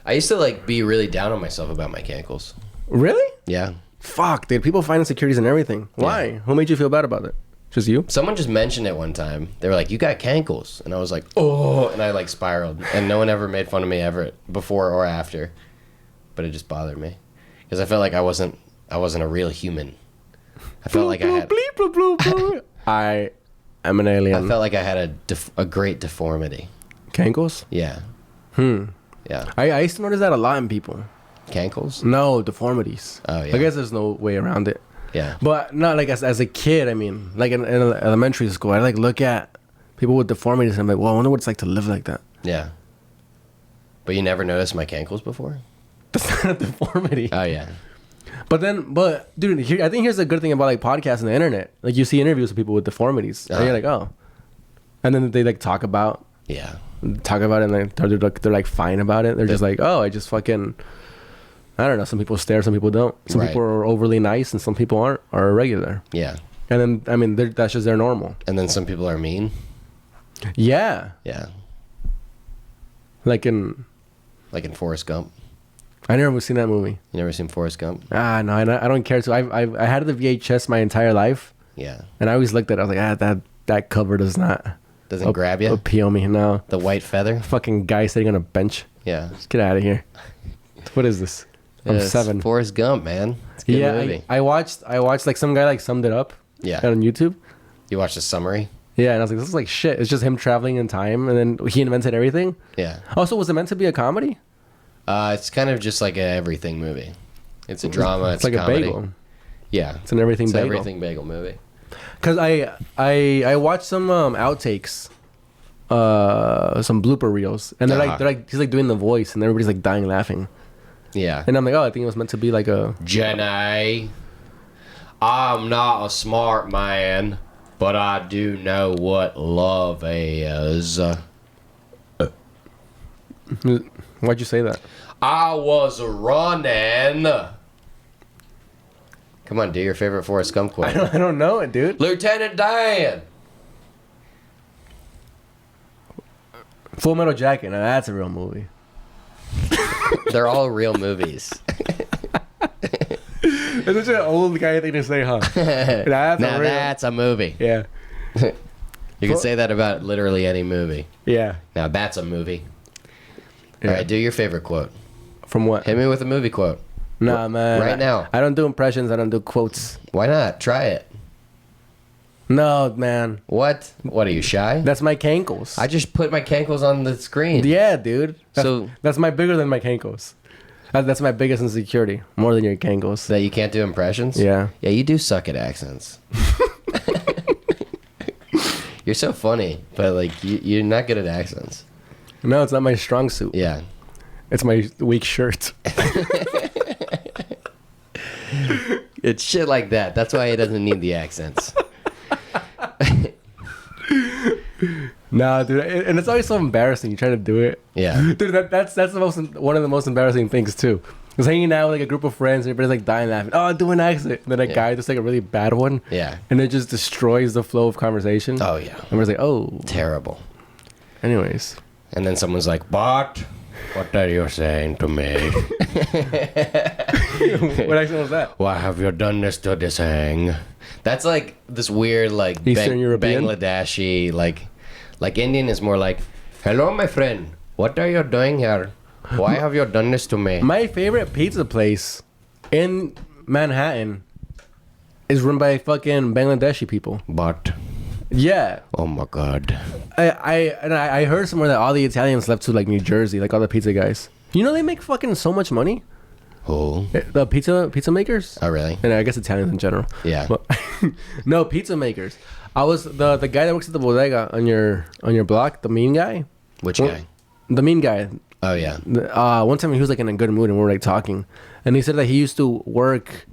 I used to like be really down on myself about my cankles. Really? Yeah. Fuck, dude. People find insecurities in everything. Why? Yeah. Who made you feel bad about it? Just you? Someone just mentioned it one time. They were like, "You got cankles," and I was like, "Oh!" And I like spiraled. And no one ever made fun of me ever before or after, but it just bothered me because I felt like I wasn't a real human. I felt like I had. I am an alien. I felt like I had a great deformity. Cankles? Yeah. Yeah. I used to notice that a lot in people. Cankles? No, deformities. Oh, yeah. I guess there's no way around it. Yeah. But not like as a kid. I mean, like in elementary school, I like look at people with deformities and I'm like, well, I wonder what it's like to live like that. Yeah. But you never noticed my cankles before? That's not a deformity. Oh, yeah. But dude, I think here's a good thing about like podcasts and the internet. Like you see interviews with people with deformities, and you're like, oh, and then they like talk about it, and they're like fine about it. They're just like, oh, I just fucking. I don't know. Some people stare, some people don't. Some people are overly nice, and some people aren't, are irregular. Yeah. And then, I mean, that's just their normal. And then some people are mean. Yeah. Yeah. Like in Forrest Gump. I never seen that movie. You never seen Forrest Gump? No, I don't care to. I had the VHS my entire life. Yeah. And I always looked at it. I was like, that cover does not. Doesn't grab you? Appeal me, no. The white feather? Fucking guy sitting on a bench. Yeah. Just get out of here. What is this? I'm 7. Forrest Gump, man. It's a good movie. I watched like some guy like summed it up. Yeah. On YouTube. You watched the summary? Yeah, and I was like, this is like shit. It's just him traveling in time, and then he invented everything. Yeah. Also, was it meant to be a comedy? It's kind of just like a everything movie. It's a drama. It's like a comedy. a bagel. Yeah. It's an everything bagel. Everything bagel movie. Because I watched some outtakes, some blooper reels, and they're like he's like doing the voice, and everybody's like dying laughing. Yeah. And I'm like, oh, I think it was meant to be like a Jenny, I'm not a smart man, but I do know what love is. Why'd you say that? I was running. Come on, do your favorite Forrest Gump quote. I don't know it, dude. Lieutenant Dan. Full Metal Jacket. Now that's a real movie. They're all real movies. It's such an old guy thing to say, huh? That's a movie. Yeah. You can say that about literally any movie. Yeah. Now that's a movie. Yeah. All right, do your favorite quote. From what? Hit me with a movie quote. Nah, man. Right now. I don't do impressions. I don't do quotes. Why not? Try it. No, man. What? What, are you shy? That's my cankles. I just put my cankles on the screen. Yeah, dude. So that's my bigger than my cankles. That's my biggest insecurity. More than your cankles. that you can't do impressions? Yeah. Yeah, you do suck at accents. You're so funny, but like you're not good at accents. No, it's not my strong suit. Yeah. It's my weak shirt. It's shit like that. That's why he doesn't need the accents. Nah, dude, and it's always so embarrassing. You try to do it. Yeah. Dude, that's one of the most embarrassing things too. Because hanging out with like a group of friends, and everybody's like dying laughing. Oh, do an accent. And then a guy just like a really bad one. Yeah. And it just destroys the flow of conversation. Oh yeah. And we're like, oh. Terrible. Anyways. And then someone's like, "But what are you saying to me? What accent was that? Why have you done this to this hang?" That's like this weird like Eastern European? Bangladeshi like Indian is more like, "Hello, my friend. What are you doing here? Why have you done this to me?" My favorite pizza place in Manhattan is run by fucking Bangladeshi people. But Yeah. oh my god. I heard somewhere that all the Italians left to like New Jersey, like all the pizza guys. You know they make fucking so much money. Oh. The pizza makers. Oh, really? And I guess Italians in general. Yeah. But, no, pizza makers. I was the guy that works at the bodega on your block. The mean guy. Which guy? The mean guy. Oh, yeah. One time he was like in a good mood and we were like talking, and he said that he used to work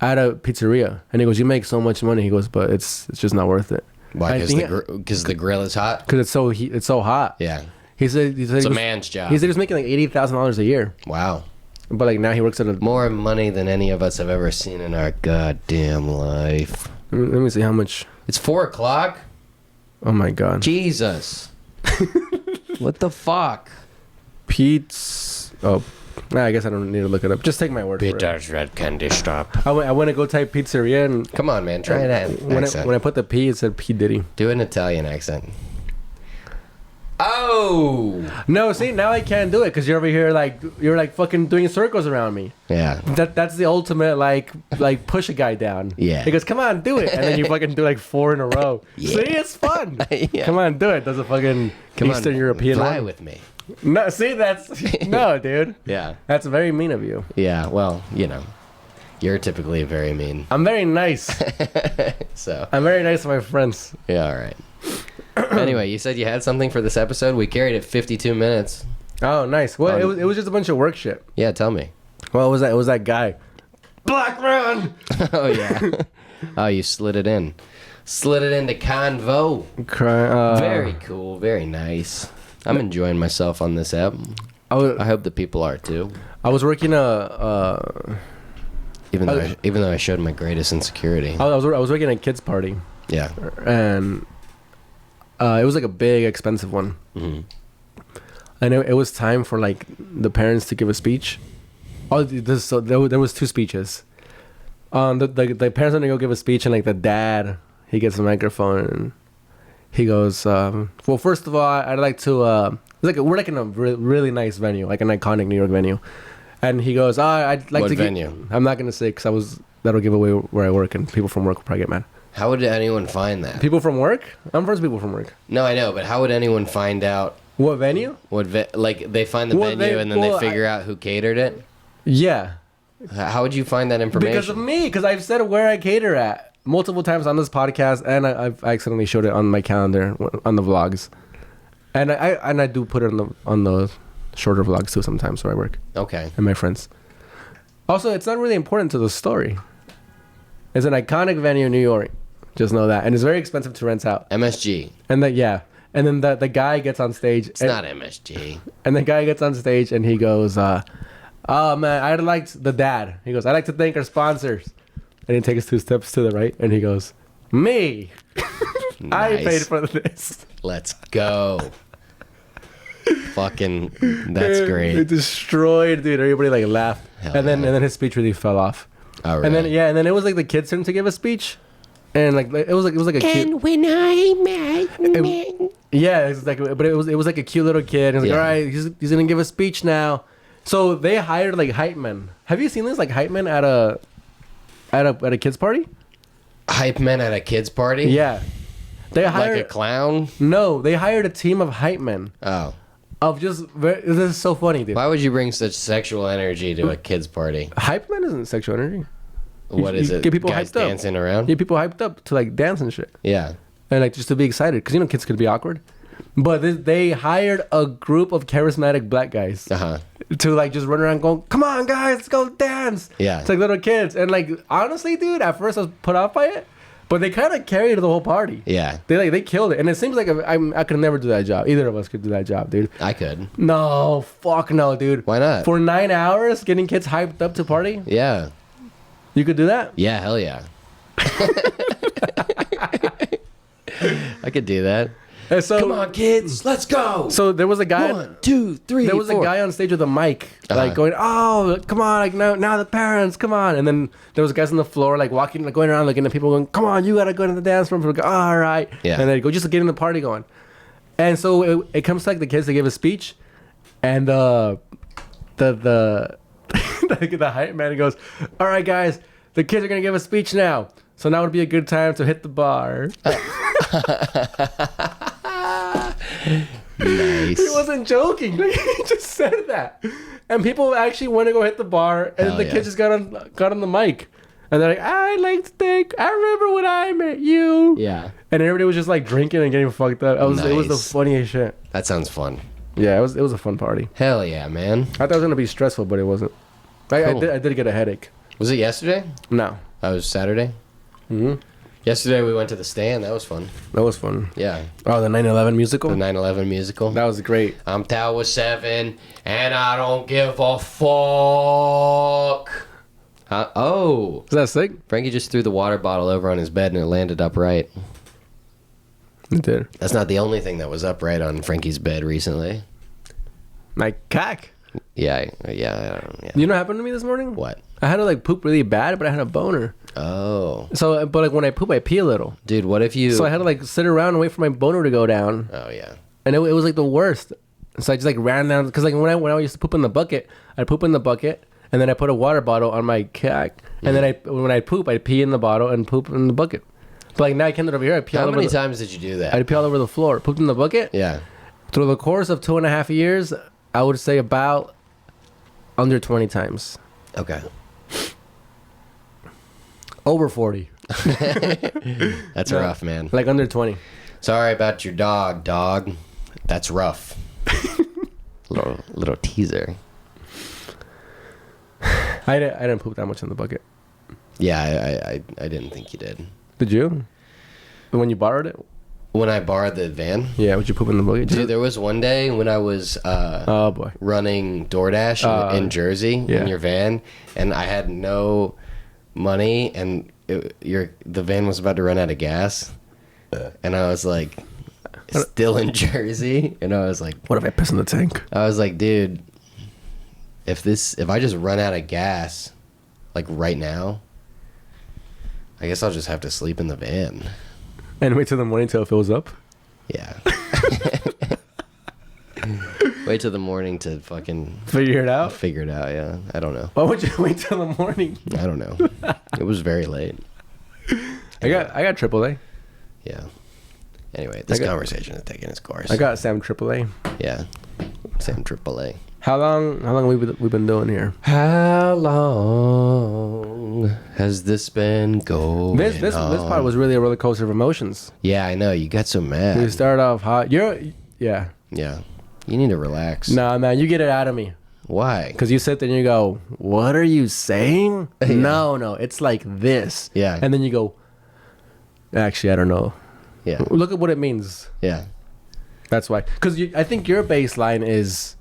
at a pizzeria, and he goes, "You make so much money." He goes, "But it's just not worth it." Why? Because the grill is hot? Because it's so hot. Yeah. He said It's a man's job. He said he was making like $80,000 a year. Wow. But like now he works at a. More money than any of us have ever seen in our goddamn life. Let me see how much. It's 4:00. Oh my god. Jesus. What the fuck? Pete's. Oh, nah, I guess I don't need to look it up. Just take my word for it. Peter's Red Candy Stop. I went to go type pizzeria, and Come on, man. Try that when accent. I put the P, it said P Diddy. Do an Italian accent. Oh. No, see, now I can't do it because you're over here like you're like fucking doing circles around me. Yeah. That's the ultimate like push a guy down. Yeah. He goes, "Come on, do it," and then you fucking do like 4 in a row. Yeah. See, it's fun. Yeah. Come on, do it. Does a fucking Eastern European Fly one. with me. No, see, that's no, dude. Yeah. That's very mean of you. Yeah. Well, you're typically very mean. I'm very nice. So. I'm very nice to my friends. Yeah. All right. Anyway, you said you had something for this episode. We carried it 52 minutes. Oh, nice. Well, it was just a bunch of work shit. Yeah. Tell me. Well, it was that guy. Black man. Oh yeah. Oh, you slid it in. Slid it into convo. Very cool. Very nice. I'm enjoying myself on this app. I hope the people are too. I was working Even though I showed my greatest insecurity. I was working at a kids party, Yeah. and it was like a big expensive one, Mm-hmm. and it was time for like the parents to give a speech. There was 2 speeches. The parents are gonna go give a speech, and like the dad, he gets a microphone and he goes, "Well, first of all, I'd like to we're like in a really nice venue, like an iconic New York venue," and he goes, "I'd like What to venue? I'm not gonna say because that'll give away where I work, and people from work will probably get mad. How would anyone find that? People from work? I'm first people from work. No, I know, but how would anyone find out What venue? like they find the venue and then they figure out who catered it? Yeah. How would you find that information? Because of me, because I've said where I cater at multiple times on this podcast, and I've accidentally showed it on my calendar on the vlogs, and I do put it on the shorter vlogs too sometimes where I work Okay. and my friends. Also, it's not really important to the story. It's an iconic venue in New York. Just know that, and it's very expensive to rent out. MSG. And then the guy gets on stage. It's not MSG. And the guy gets on stage and he goes, "Oh man, I'd like the dad." He goes, "I'd like to thank our sponsors." And he takes 2 steps to the right and he goes, "Me, I Nice. paid for this." Let's go. Fucking, that's It great. destroyed, dude. Everybody like laughed, Hell and then yeah. and then his speech really fell off. Oh, really? And then it was like the kid's turn to give a speech, and like it was like a cute. And when I met Yeah, it's like, but it was like a cute little kid. He's like, Yeah. "All right, he's gonna give a speech now." So they hired like hype men. Have you seen this like hype men at a kids party? hype men at a kid's party? Yeah, they hired Like a clown? No, they hired a team of hype men Oh. of just. This is so funny, dude. Why would you bring such sexual energy to a kid's party? Hype men isn't sexual energy. What is you it? get people Guys hyped up. dancing around? Get people hyped up to like dance and shit, Yeah. and like just to be excited because kids could be awkward. But they hired a group of charismatic black guys Uh-huh. to like just run around going, "Come on, guys, let's go dance." Yeah. It's like little kids, and like honestly, dude, at first I was put off by it, but they kind of carried the whole party. Yeah. They killed it, and it seems like I could never do that job. Either of us could do that job, dude. I could. No, fuck no, dude. Why not? For 9 hours, getting kids hyped up to party, Yeah. you could do that. Yeah, hell yeah. I could do that. And so, Come on, kids, let's go. So there was a guy. 1, 2, 3. There was 4. a guy on stage with a mic, Uh-huh. like going, "Oh, come on, like now the parents, come on!" And then there was guys on the floor, like walking, like going around, looking at people, going, "Come on, you gotta go to the dance room." Like, all right, Yeah. And they go just to get in the party going. And so it comes to like the kids to give a speech, and the the hype man goes, "All right, guys, the kids are gonna give a speech now, so now would be a good time to hit the bar." Nice. He wasn't joking. Like, he just said that. And people actually went to go hit the bar, and Hell the yeah. kid just got on the mic. And they're like, I like to think, I remember when I met you. Yeah. And everybody was just like drinking and getting fucked up. It was the Nice. funniest shit. That sounds fun. Yeah, it was a fun party. Hell yeah, man. I thought it was gonna be stressful, but it wasn't. I Cool. did get a headache. Was it yesterday? No. That was Saturday. Mm-hmm. Yesterday we went to the Stand. That was fun. That was fun. Yeah. Oh, the 9/11 musical? The 9/11 musical. That was great. I'm Tower 7, and I don't give a fuck. Oh. Is that sick? Frankie just threw the water bottle over on his bed, and it landed upright. It did. That's not the only thing that was upright on Frankie's bed recently. My cock. Yeah. You know what happened to me this morning? What? I had to like poop really bad, but I had a boner. Oh. So, but like when I poop, I pee a little. Dude, what if you... So I had to like sit around and wait for my boner to go down. Oh, yeah. And it was like the worst. So I just like ran down, because like when I used to poop in the bucket, I'd poop in the bucket, and then I put a water bottle on my cock, and then when I poop, I'd pee in the bottle and poop in the bucket. But like now I came over here, I pee all How over many the, times did you do that? I'd pee all over the floor. Pooped in the bucket. Yeah. Through the course of 2.5 years, I would say about under 20 times. Okay. Over 40. That's rough, man. Like under 20. Sorry about your dog. That's rough. little teaser. I didn't poop that much in the bucket. Yeah, I didn't think you did. Did you? When you borrowed it? When I borrowed the van, Yeah, would you poop in the bucket? dude, there was one day when I was Oh boy. running DoorDash in Jersey yeah. in your van, and I had no money, and the van was about to run out of gas, and I was like, still in Jersey, and I was like, What if I piss in the tank? dude, if I just run out of gas, like right now, I guess I'll just have to sleep in the van. And wait till the morning till it fills up? Yeah. Wait till the morning to fucking Figure it out? figure it out. Yeah, I don't know. Why would you wait till the morning? I don't know. It was very late. I got AAA. Yeah. Anyway, this I got- conversation is taking its course. I got Sam AAA. Yeah. Sam AAA. How long we been doing here? How long has this been going This on? part was really a roller coaster of emotions. Yeah, I know. You got so We mad. started off hot. Yeah. Yeah. You need to relax. Nah, man, you get it out of me. Why? Because you sit there and you go, what are you saying? No, it's like this. Yeah. And then you go, actually, I don't know. Yeah. Look at what it means. Yeah. That's why. Because I think your baseline is,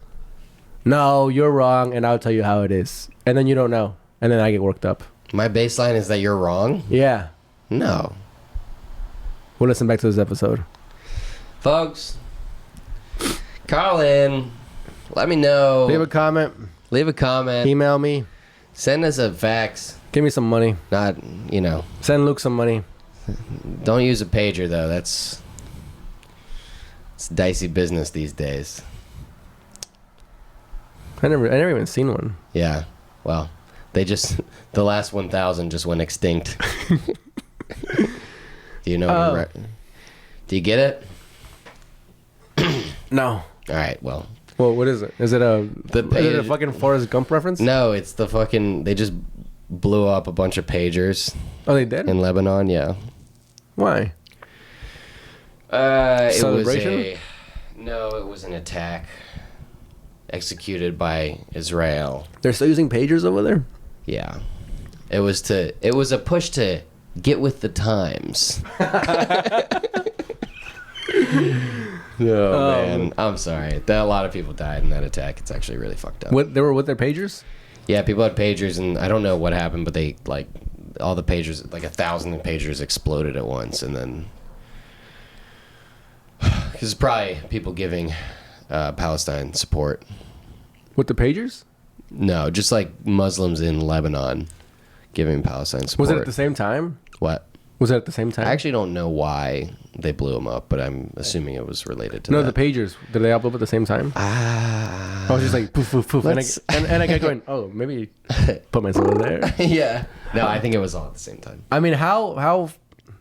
no, you're wrong, and I'll tell you how it is. And then you don't know. And then I get worked up. My baseline is that you're wrong? Yeah. No. We'll listen back to this episode. Folks, call in. Let me know. Leave a comment. Leave a comment. Email me. Send us a fax. Give me some money. Not, Send Luke some money. don't use a pager, though. It's dicey business these days. I never even seen one. Yeah. Well, the last 1,000 just went extinct. Do you know what do you get it? No. All right, well. Well, what is it? Is it a page- fucking Forrest Gump reference? No, it's the fucking... They just blew up a bunch of pagers Oh, they did? in Lebanon, yeah. Why? Celebration? No, it was an attack executed by Israel. They're still using pagers over there? Yeah. It was a push to get with the times. Oh, man. I'm sorry. A lot of people died in that attack. It's actually really fucked up. What, they were with their pagers? Yeah, people had pagers, and I don't know what happened, but they, like, all the pagers, like 1,000 pagers exploded at once, and then... This is probably people giving Palestine support. With the pagers? No, just like Muslims in Lebanon giving Palestine support. Was it at the same time? What? Was it at the same time? I actually don't know why they blew them up, but I'm assuming it was related to No, that. the pagers. Did they all blow up at the same time? I was just like, poof, poof, poof. And I kept going, oh, maybe put myself over there. Yeah. No, I think it was all at the same time. I mean, how...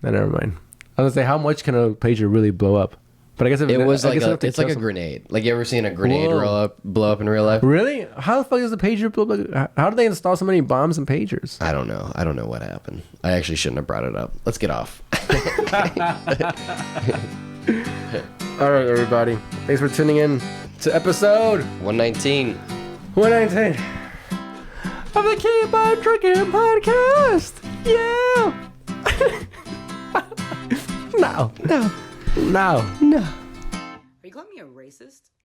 No, never mind. I was going to say, how much can a pager really blow up? But I guess It was I like guess I have to it's like kill a some- grenade. Like, you ever seen a grenade Whoa. blow up in real life? Really? How the fuck is the pager blow up? How do they install so many bombs and pagers? I don't know. I don't know what happened. I actually shouldn't have brought it up. Let's get off. All right, everybody. Thanks for tuning in to episode 119. 119 of the Keep on Trucking podcast. Yeah. No. Are you calling me a racist?